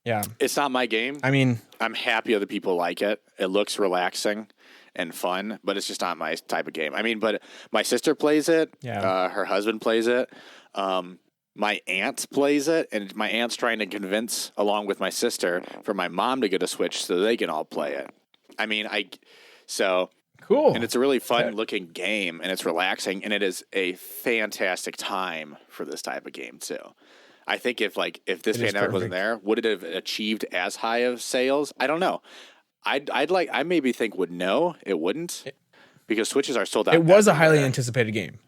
Yeah. It's not my game. I mean, I'm happy other people like it. It looks relaxing and fun, but it's just not my type of game. I mean, but my sister plays it. Yeah. Her husband plays it. My aunt plays it, and my aunt's trying to convince, along with my sister, for my mom to get a Switch so they can all play it. I mean, cool. And it's a really fun-looking game, and it's relaxing, and it is a fantastic time for this type of game, too. I think if this pandemic wasn't there, would it have achieved as high of sales? I don't know. I maybe think it wouldn't, because Switches are sold out. It was a highly anticipated game.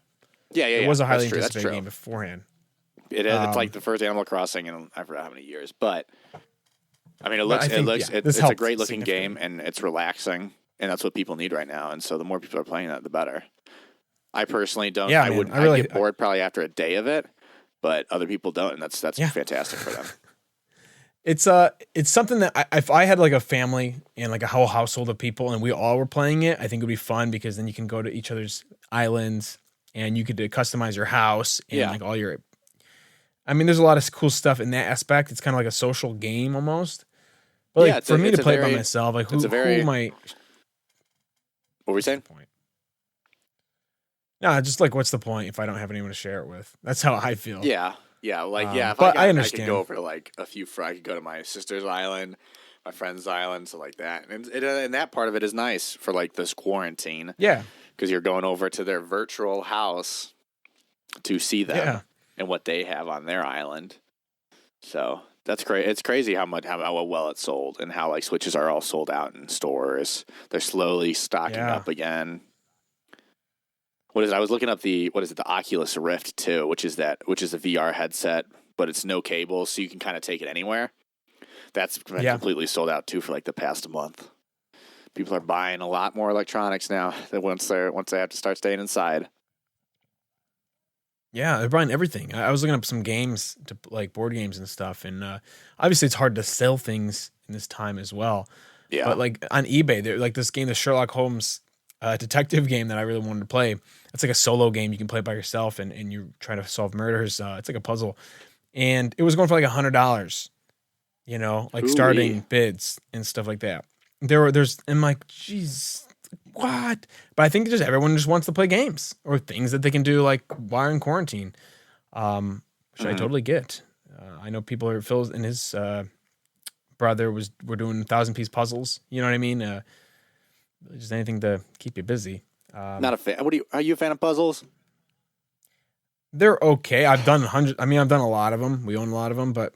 Yeah. It was a highly anticipated game beforehand. It is. It's like the first Animal Crossing in I forgot how many years, but I mean, it's a great looking game, and it's relaxing, and that's what people need right now. And so the more people are playing that, the better. I personally don't. Yeah, I get bored probably after a day of it. But other people don't, and that's fantastic for them. It's something that if I had like a family and like a whole household of people and we all were playing it, I think it would be fun because then you can go to each other's islands and you could customize your house and like all your. I mean, there's a lot of cool stuff in that aspect. It's kind of like a social game almost. But like, for me to play it by myself, like who might? What were we saying? No, just like, what's the point if I don't have anyone to share it with? That's how I feel. Yeah. If I understand. I could go over to like I could go to my sister's island, my friend's island, so like that. And that part of it is nice for like this quarantine. Yeah. Because you're going over to their virtual house to see them and what they have on their island. So that's great. It's crazy how well it's sold and how like Switches are all sold out in stores. They're slowly stocking up again. What is it? I was looking up the Oculus Rift 2, which is a VR headset, but it's no cable, so you can kind of take it anywhere. That's been completely sold out too for like the past month. People are buying a lot more electronics now than once they have to start staying inside. Yeah, they're buying everything. I was looking up some games, like board games and stuff, and obviously it's hard to sell things in this time as well. Yeah. But like on eBay, they're like this game, the Sherlock Holmes detective game that I really wanted to play. It's like a solo game. You can play by yourself and you try to solve murders. It's like a puzzle. And it was going for like $100, like starting bids and stuff like that. I'm like, geez, like, what? But I think just everyone just wants to play games or things that they can do like while in quarantine, which I totally get. I know people are Phil and his brother were doing 1,000-piece puzzles. You know what I mean? Just anything to keep you busy. Not a fan. Are you a fan of puzzles? They're okay. I've done I've done a lot of them. We own a lot of them, but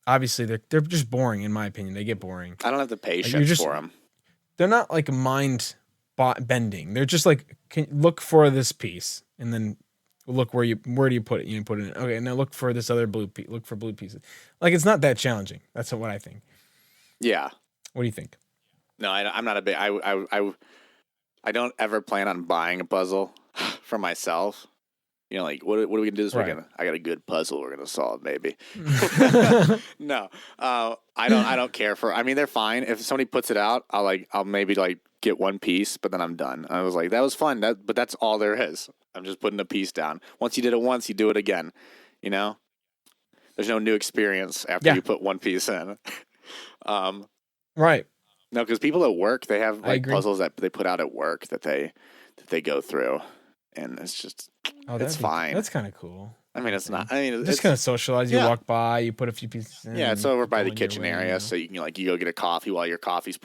obviously they're just boring in my opinion. They get boring. I don't have the patience for them. They're not like mind bending. They're just like, look for this piece and then look where do you put it? You put it in. Okay, now look for this other blue piece. Look for blue pieces. Like it's not that challenging. That's what I think. Yeah. What do you think? No, I'm not a big. I don't ever plan on buying a puzzle for myself. You know, like what are we gonna do this weekend? I got a good puzzle we're gonna solve, maybe. No, I don't care for. I mean, they're fine. If somebody puts it out, I'll maybe like get one piece, but then I'm done. I was like, that was fun. But that's all there is. I'm just putting a piece down. Once you did it once, you do it again. You know, there's no new experience after you put one piece in. Right. No, because people at work, they have like puzzles that they put out at work that they go through, and it's just it's fine. That's kind of cool. I mean, it's not. I mean, just kind of socialize. You walk by, you put a few pieces in. Yeah, it's over by the kitchen area, so you can you go get a coffee while your coffee's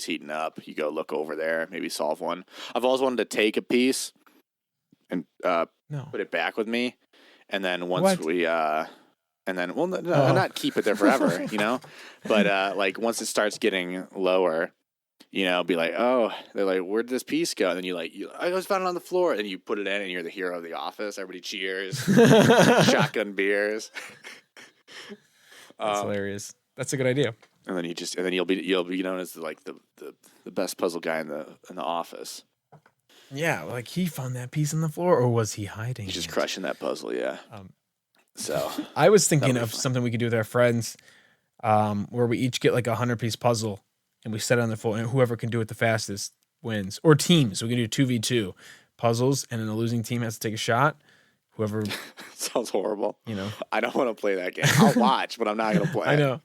heating up. You go look over there, maybe solve one. I've always wanted to take a piece and put it back with me, and then once not keep it there forever, you know. But like once it starts getting lower, you know, be like, oh, they're like, where'd this piece go? And then I just found it on the floor, and you put it in, and you're the hero of the office. Everybody cheers, shotgun beers. That's hilarious. That's a good idea. And then you'll be known as like the best puzzle guy in the office. Yeah, like he found that piece on the floor, or was he hiding? He's just crushing that puzzle, yeah. So I was thinking of something we could do with our friends, where we each get like a 100-piece puzzle and we set it on the floor, and whoever can do it the fastest wins. Or teams, we can do 2v2 puzzles, and then the losing team has to take a shot. Whoever sounds horrible. You know, I don't want to play that game. I'll watch, but I'm not going to play. I know.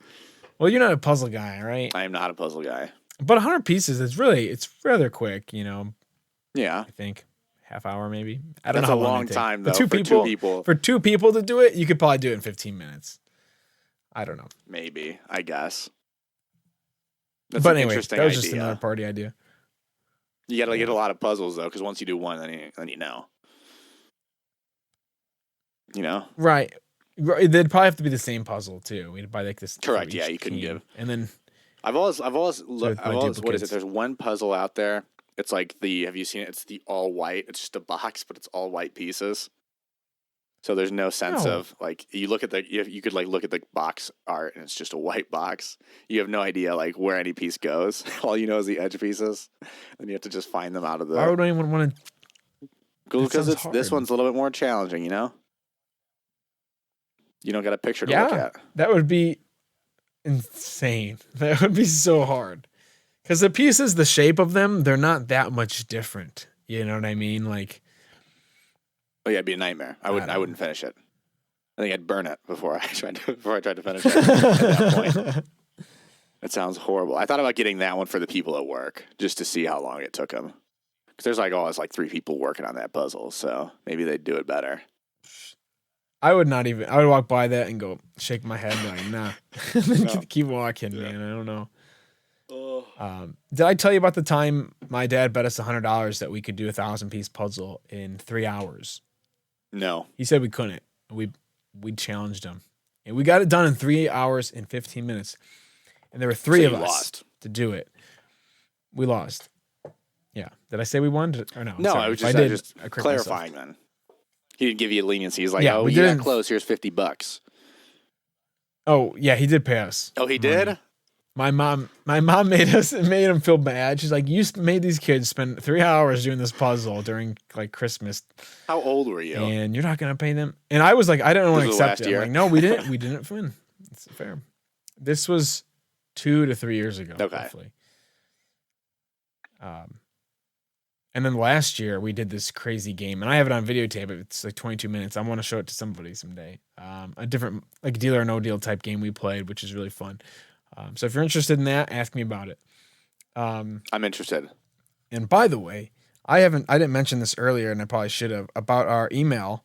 Well, you're not a puzzle guy, right? I am not a puzzle guy. But 100 pieces it's rather quick, you know. Yeah, I think half hour maybe. I don't know. That's a long time though. For two people. For two people to do it, you could probably do it in 15 minutes. I don't know. Maybe, I guess. That's an interesting idea. That was just another party idea. You got to get a lot of puzzles though, because once you do one, then you know. You know. Right. They'd probably have to be the same puzzle too. We'd buy like this. Correct. Yeah, you couldn't give. And then I've always what is it? There's one puzzle out there. It's like have you seen it? It's the all white. It's just a box, but it's all white pieces. So there's no sense of like you look at you could like look at the box art and it's just a white box. You have no idea like where any piece goes. All you know is the edge pieces, and you have to just find them out of the. Why would anyone want to? Because this one's a little bit more challenging, you know. You don't got a picture to look at. That would be insane. That would be so hard. Because the pieces, the shape of them, they're not that much different. You know what I mean? Like, oh yeah, it'd be a nightmare. I wouldn't finish it. I think I'd burn it before I tried to finish it. At that point, that sounds horrible. I thought about getting that one for the people at work just to see how long it took them. Because there's always 3 people working on that puzzle, so maybe they'd do it better. I would walk by that and go shake my head like, nah. And then keep walking, man. I don't know. Did I tell you about the time my dad bet us $100 that we could do a 1,000-piece puzzle in 3 hours? No. He said we couldn't. We challenged him. And we got it done in 3 hours and 15 minutes. And there were 3 of us to do it. We lost. Yeah. Did I say we won? Or no? No, I was just clarifying then. He didn't give you leniency. He's like, you got close. Here's $50. Oh, yeah, he did pay us. Oh, he did? My mom made him feel bad. She's like, you made these kids spend 3 hours doing this puzzle during like Christmas. How old were you? And you're not going to pay them. And I was like, I don't want to accept it. I'm like, no, we didn't. We didn't win. It's fair. This was 2 to 3 years ago. Okay. Roughly. And then last year we did this crazy game, and I have it on videotape. It's like 22 minutes. I want to show it to somebody someday. A different like deal or no deal type game we played, which is really fun. So if you're interested in that, ask me about it. I'm interested. And by the way, I didn't mention this earlier, and I probably should have, about our email.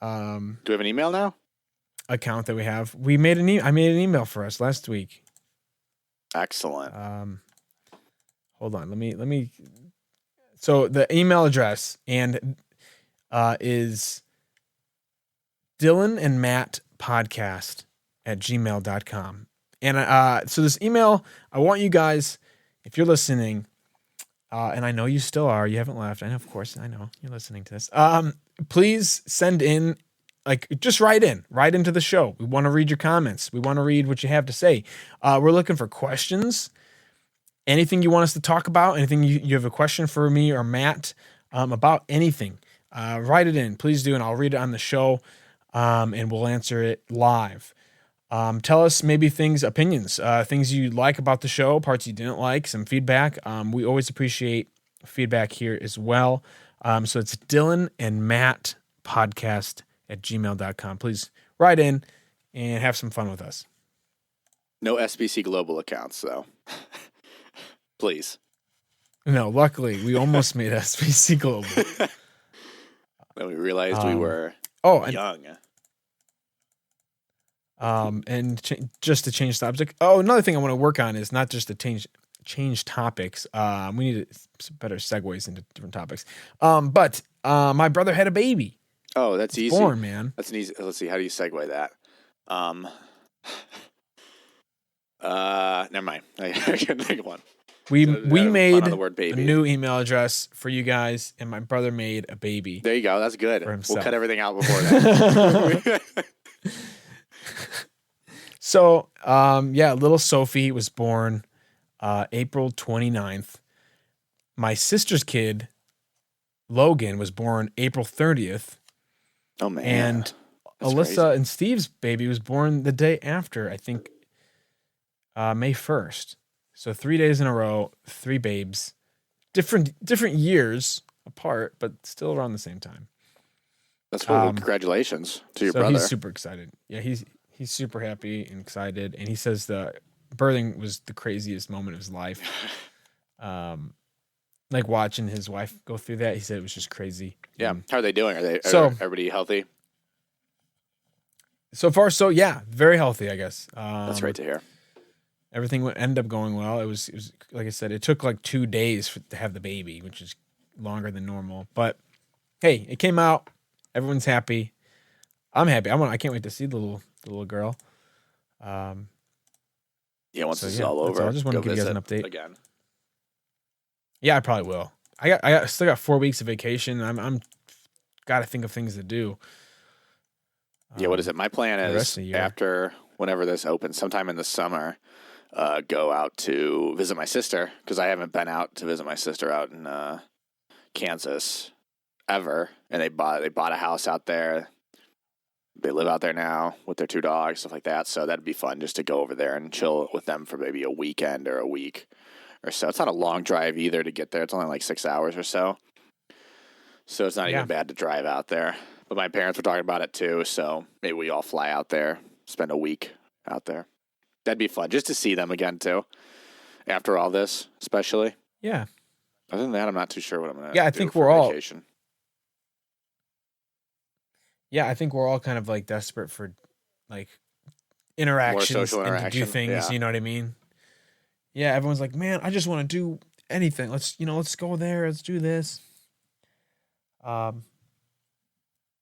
Do we have an email now? Account that we have. I made an email for us last week. Excellent. Hold on. Let me. So the email address is Dylan and Matt podcast @gmail.com. And so this email, I want you guys, if you're listening, and I know you still are, you haven't left. I know, of course, I know you're listening to this. Please send in, just write into the show. We want to read your comments. We want to read what you have to say. We're looking for questions. Anything you want us to talk about, anything you have a question for me or Matt about anything, write it in. Please do, and I'll read it on the show, and we'll answer it live. Tell us maybe opinions, things you like about the show, parts you didn't like, some feedback. We always appreciate feedback here as well. So it's Dylan and Matt podcast @gmail.com. Please write in and have some fun with us. No SBC Global accounts, though. Please. No, luckily, we almost made SBC Global. Then we realized we were young. Just to change the subject. Oh, another thing I want to work on is not just to change topics. We need better segues into different topics. But my brother had a baby. Oh, that's easy. Born, man. That's an easy. Let's see. How do you segue that? Never mind. I can think of one. We made a new email address for you guys, and my brother made a baby. There you go. That's good. We'll cut everything out before that. So, little Sophie was born April 29th. My sister's kid, Logan, was born April 30th. Oh, man. And That's Alyssa crazy. and Steve's baby was born the day after, I think, May 1st. So 3 days in a row, 3 babes, different years apart, but still around the same time. That's cool. Congratulations to your brother. He's super excited. Yeah, he's super happy and excited, and he says the birthing was the craziest moment of his life. Like watching his wife go through that, he said it was just crazy. Yeah. How are they doing? Are everybody healthy? So far, yeah, very healthy, I guess. That's great to hear. Everything ended up going well. It was like I said, it took like 2 days to have the baby, which is longer than normal. But hey, it came out. Everyone's happy. I'm happy. I can't wait to see the little girl. Once this is all over, I just want to give you guys an update again. Yeah, I probably will. I still got 4 weeks of vacation. I'm got to think of things to do. Yeah, what is it? My plan is after whenever this opens, sometime in the summer, go out to visit my sister, because I haven't been out to visit my sister out in Kansas ever, and they bought a house out there. They live out there now with their 2 dogs, stuff like that. So that'd be fun just to go over there and chill with them for maybe a weekend or a week or so. It's not a long drive either to get there. It's only like 6 hours or so. So it's not even bad to drive out there. But my parents were talking about it too, so maybe we all fly out there, spend a week out there. That'd be fun, just to see them again too, after all this, especially. Yeah. Other than that, I'm not too sure what I'm going to do. Yeah, I think we're all. Yeah, I think we're all kind of like desperate for like interactions, more social and to do things. Yeah. You know what I mean? Yeah, everyone's like, man, I just want to do anything. Let's go there. Let's do this.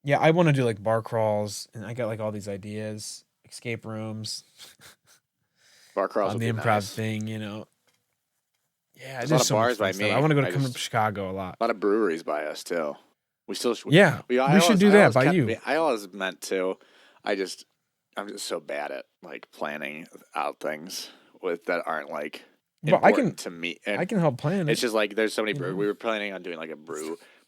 Yeah, I want to do like bar crawls, and I got like all these ideas, escape rooms, bar crawls on the improv thing, Yeah, there's a lot of bars by me. I want to go to come to Chicago a lot. A lot of breweries by us too. We still we should do that by you. I always meant to. I'm just so bad at like planning out things that aren't like important to me. And I can help plan. It's just like there's so many breweries. We were planning on doing like a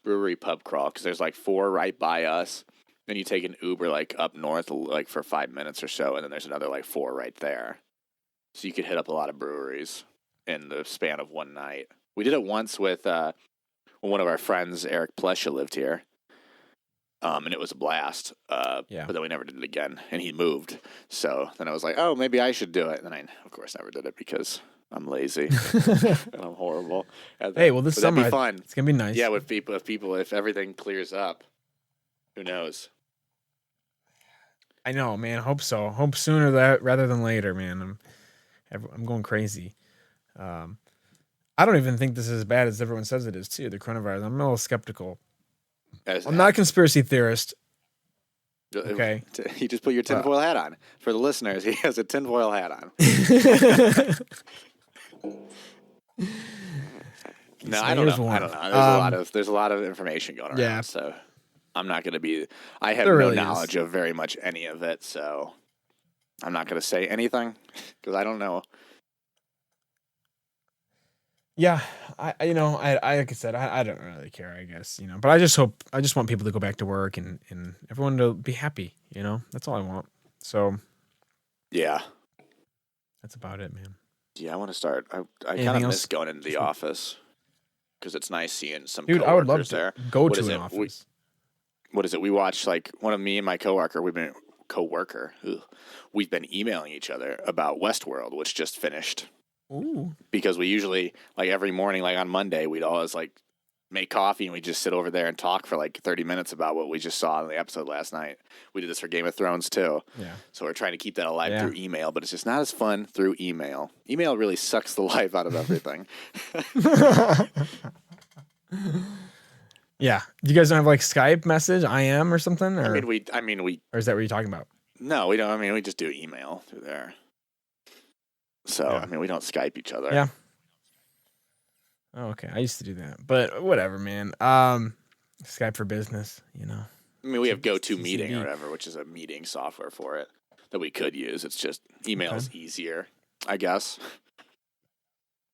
brewery pub crawl, because there's like 4 right by us. Then you take an Uber like up north like for 5 minutes or so, and then there's another like 4 right there. So you could hit up a lot of breweries in the span of one night. We did it once with one of our friends, Eric Plesha, lived here. And it was a blast. But then we never did it again, and he moved. So then I was like, oh, maybe I should do it. And then I, of course, never did it because I'm lazy. And I'm horrible. Hey, well, this summer, that'd be fun. It's going to be nice. Yeah, if everything clears up, who knows? I know, man. Hope so. Hope sooner rather than later, man. I'm going crazy. I don't even think this is as bad as everyone says it is, too, the coronavirus. I'm a little skeptical. I'm not a conspiracy theorist. Okay. You just put your tinfoil hat on. For the listeners, he has a tinfoil hat on. No, I don't know. There's a lot of information going around, so I'm not going to be. I have no knowledge of very much any of it, so I'm not going to say anything because I don't know. Yeah, I like I said, I don't really care, I guess, but I just want people to go back to work and everyone to be happy, that's all I want. So, yeah, that's about it, man. Yeah, I want to start. I kind of miss going into the office because it's nice seeing some coworkers there. I would love to go to an office. What is it? We watch one of me and my coworker. We've been emailing each other about Westworld, which just finished. Ooh. Because we usually every morning, on Monday, we'd always make coffee and we just sit over there and talk for 30 minutes about what we just saw in the episode last night. We did this for Game of Thrones too. Yeah. So we're trying to keep that alive through email, but it's just not as fun through email. Email really sucks the life out of everything. Yeah. You guys don't have Skype message, IM or something? Or? I mean we or is that what you're talking about? No, we don't. I mean, we just do email through there. So, we don't Skype each other. Yeah. Oh, okay. I used to do that. But whatever, man. Skype for business, we have GoToMeeting or whatever, which is a meeting software for it that we could use. It's just email is easier, I guess.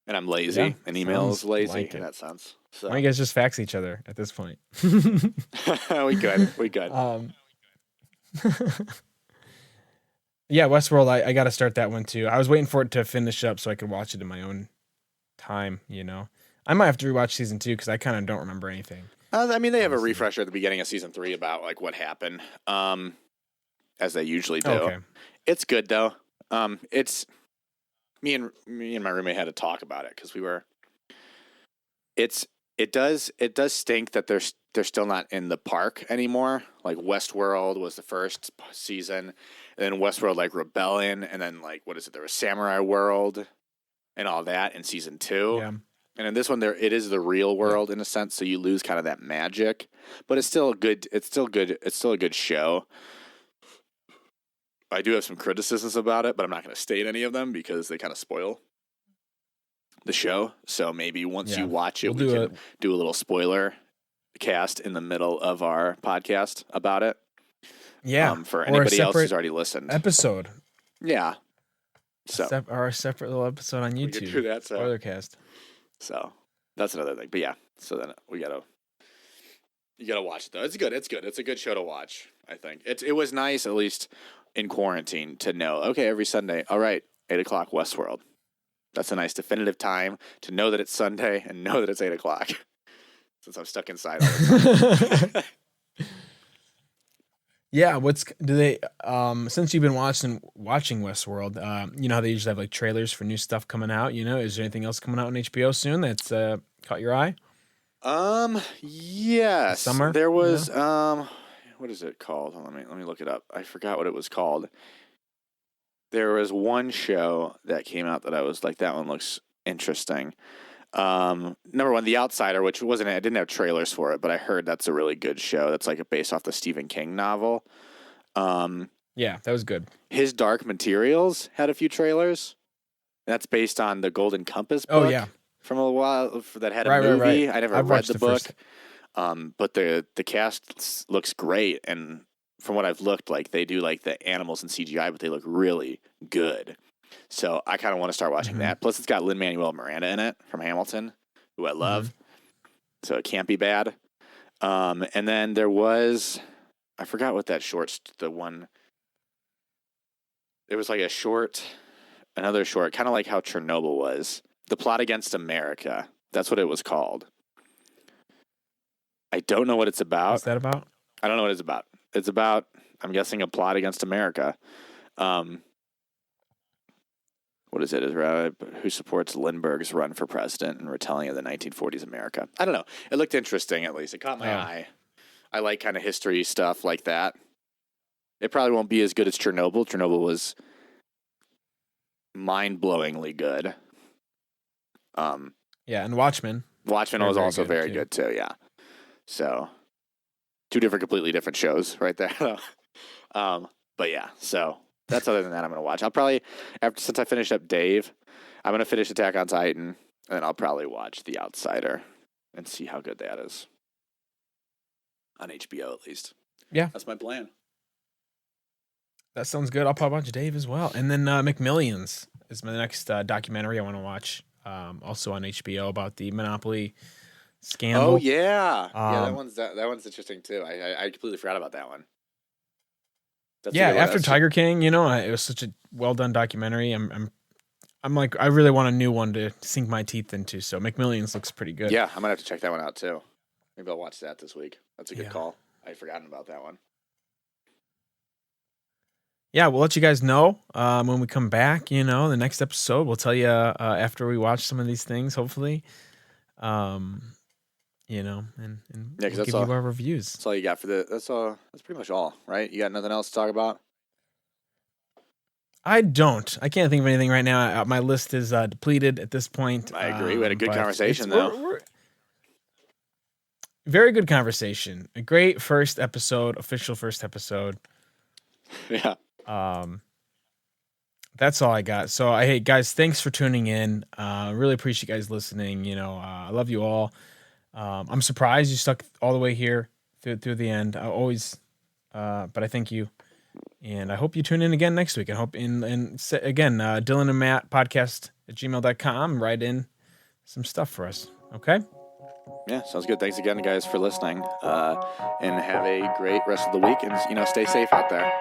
And I'm lazy, and email is lazy in that sense. So. Why don't you guys just fax each other at this point? We could. Yeah, Westworld, I got to start that one too. I was waiting for it to finish up so I could watch it in my own time, I might have to rewatch season 2 because I kind of don't remember anything. They have a refresher at the beginning of season 3 about what happened, as they usually do. Okay. It's good though. It's me and my roommate had to talk about it because it does stink that they're still not in the park anymore. Westworld was the first season, and then Westworld Rebellion, and then there was Samurai World and all that in season 2. Yeah. And in this one it is the real world in a sense, so you lose kind of that magic. But it's still good. It's still a good show. I do have some criticisms about it, but I'm not going to state any of them because they kind of spoil the show. So maybe once you watch it, we can do a little spoiler cast in the middle of our podcast about it. Yeah. For anybody else who's already listened. Episode. Yeah. So our separate little episode on YouTube. We could do that. Spoiler cast. So that's another thing. But yeah, so then you gotta watch it though. It's good. It's a good show to watch. I think it was nice, at least in quarantine, to know. Okay, every Sunday. All right, 8:00 Westworld. That's a nice definitive time to know that it's Sunday and know that it's 8:00. Since I'm stuck inside all the time. Yeah, since you've been watching Westworld, how they usually have trailers for new stuff coming out, is there anything else coming out on HBO soon that's caught your eye? Yes. Summer? There was what is it called? Let me look it up. I forgot what it was called. There was one show that came out that I was like, that one looks interesting. Number one, The Outsider, which I didn't have trailers for it, but I heard that's a really good show. That's based off the Stephen King novel. Yeah, that was good. His Dark Materials had a few trailers. That's based on the Golden Compass book. Oh yeah, from a while that had a movie. Right. I never read the book, but the cast looks great, and from what I've looked, they do the animals in CGI, but they look really good. So I kind of want to start watching that. Plus, it's got Lin-Manuel Miranda in it from Hamilton, who I love. So it can't be bad. And then there was, I forgot what that the one. It was another short, kind of like how Chernobyl was. The Plot Against America. That's what it was called. I don't know what it's about. What's that about? I don't know what it's about. It's about, I'm guessing, a plot against America. what is it? Who supports Lindbergh's run for president and retelling of the 1940s America? I don't know. It looked interesting, at least. It caught my eye. I like kind of history stuff like that. It probably won't be as good as Chernobyl. Chernobyl was mind-blowingly good. Yeah, and Watchmen. Watchmen was also very good too. Yeah. So, two completely different shows right there. But yeah, so that's other than that I'm going to watch. I'll probably, since I finished up Dave, I'm going to finish Attack on Titan, and then I'll probably watch The Outsider and see how good that is. On HBO, at least. Yeah. That's my plan. That sounds good. I'll probably watch Dave as well. And then McMillions is my next documentary I want to watch. Also on HBO about the Monopoly scandal. Oh, yeah. That one's interesting, too. I completely forgot about that one. After Tiger King, it was such a well done documentary. I'm like, I really want a new one to sink my teeth into. So McMillions looks pretty good. Yeah, I might have to check that one out too. Maybe I'll watch that this week. That's a good call. I had forgotten about that one. Yeah, we'll let you guys know when we come back. The next episode, we'll tell you after we watch some of these things, hopefully. And we'll give you our reviews. That's all you got for that's pretty much all, right? You got nothing else to talk about? I don't. I can't think of anything right now. My list is depleted at this point. I agree. We had a good conversation, though. Very good conversation. A great first episode, official first episode. Yeah. That's all I got. So, hey, guys, thanks for tuning in. Really appreciate you guys listening. I love you all. I'm surprised you stuck all the way here through the end. I always, but I thank you. And I hope you tune in again next week. I hope again, Dylan and Matt podcast at gmail.com. Write in some stuff for us. Okay. Yeah. Sounds good. Thanks again, guys, for listening, and have a great rest of the week, and, stay safe out there.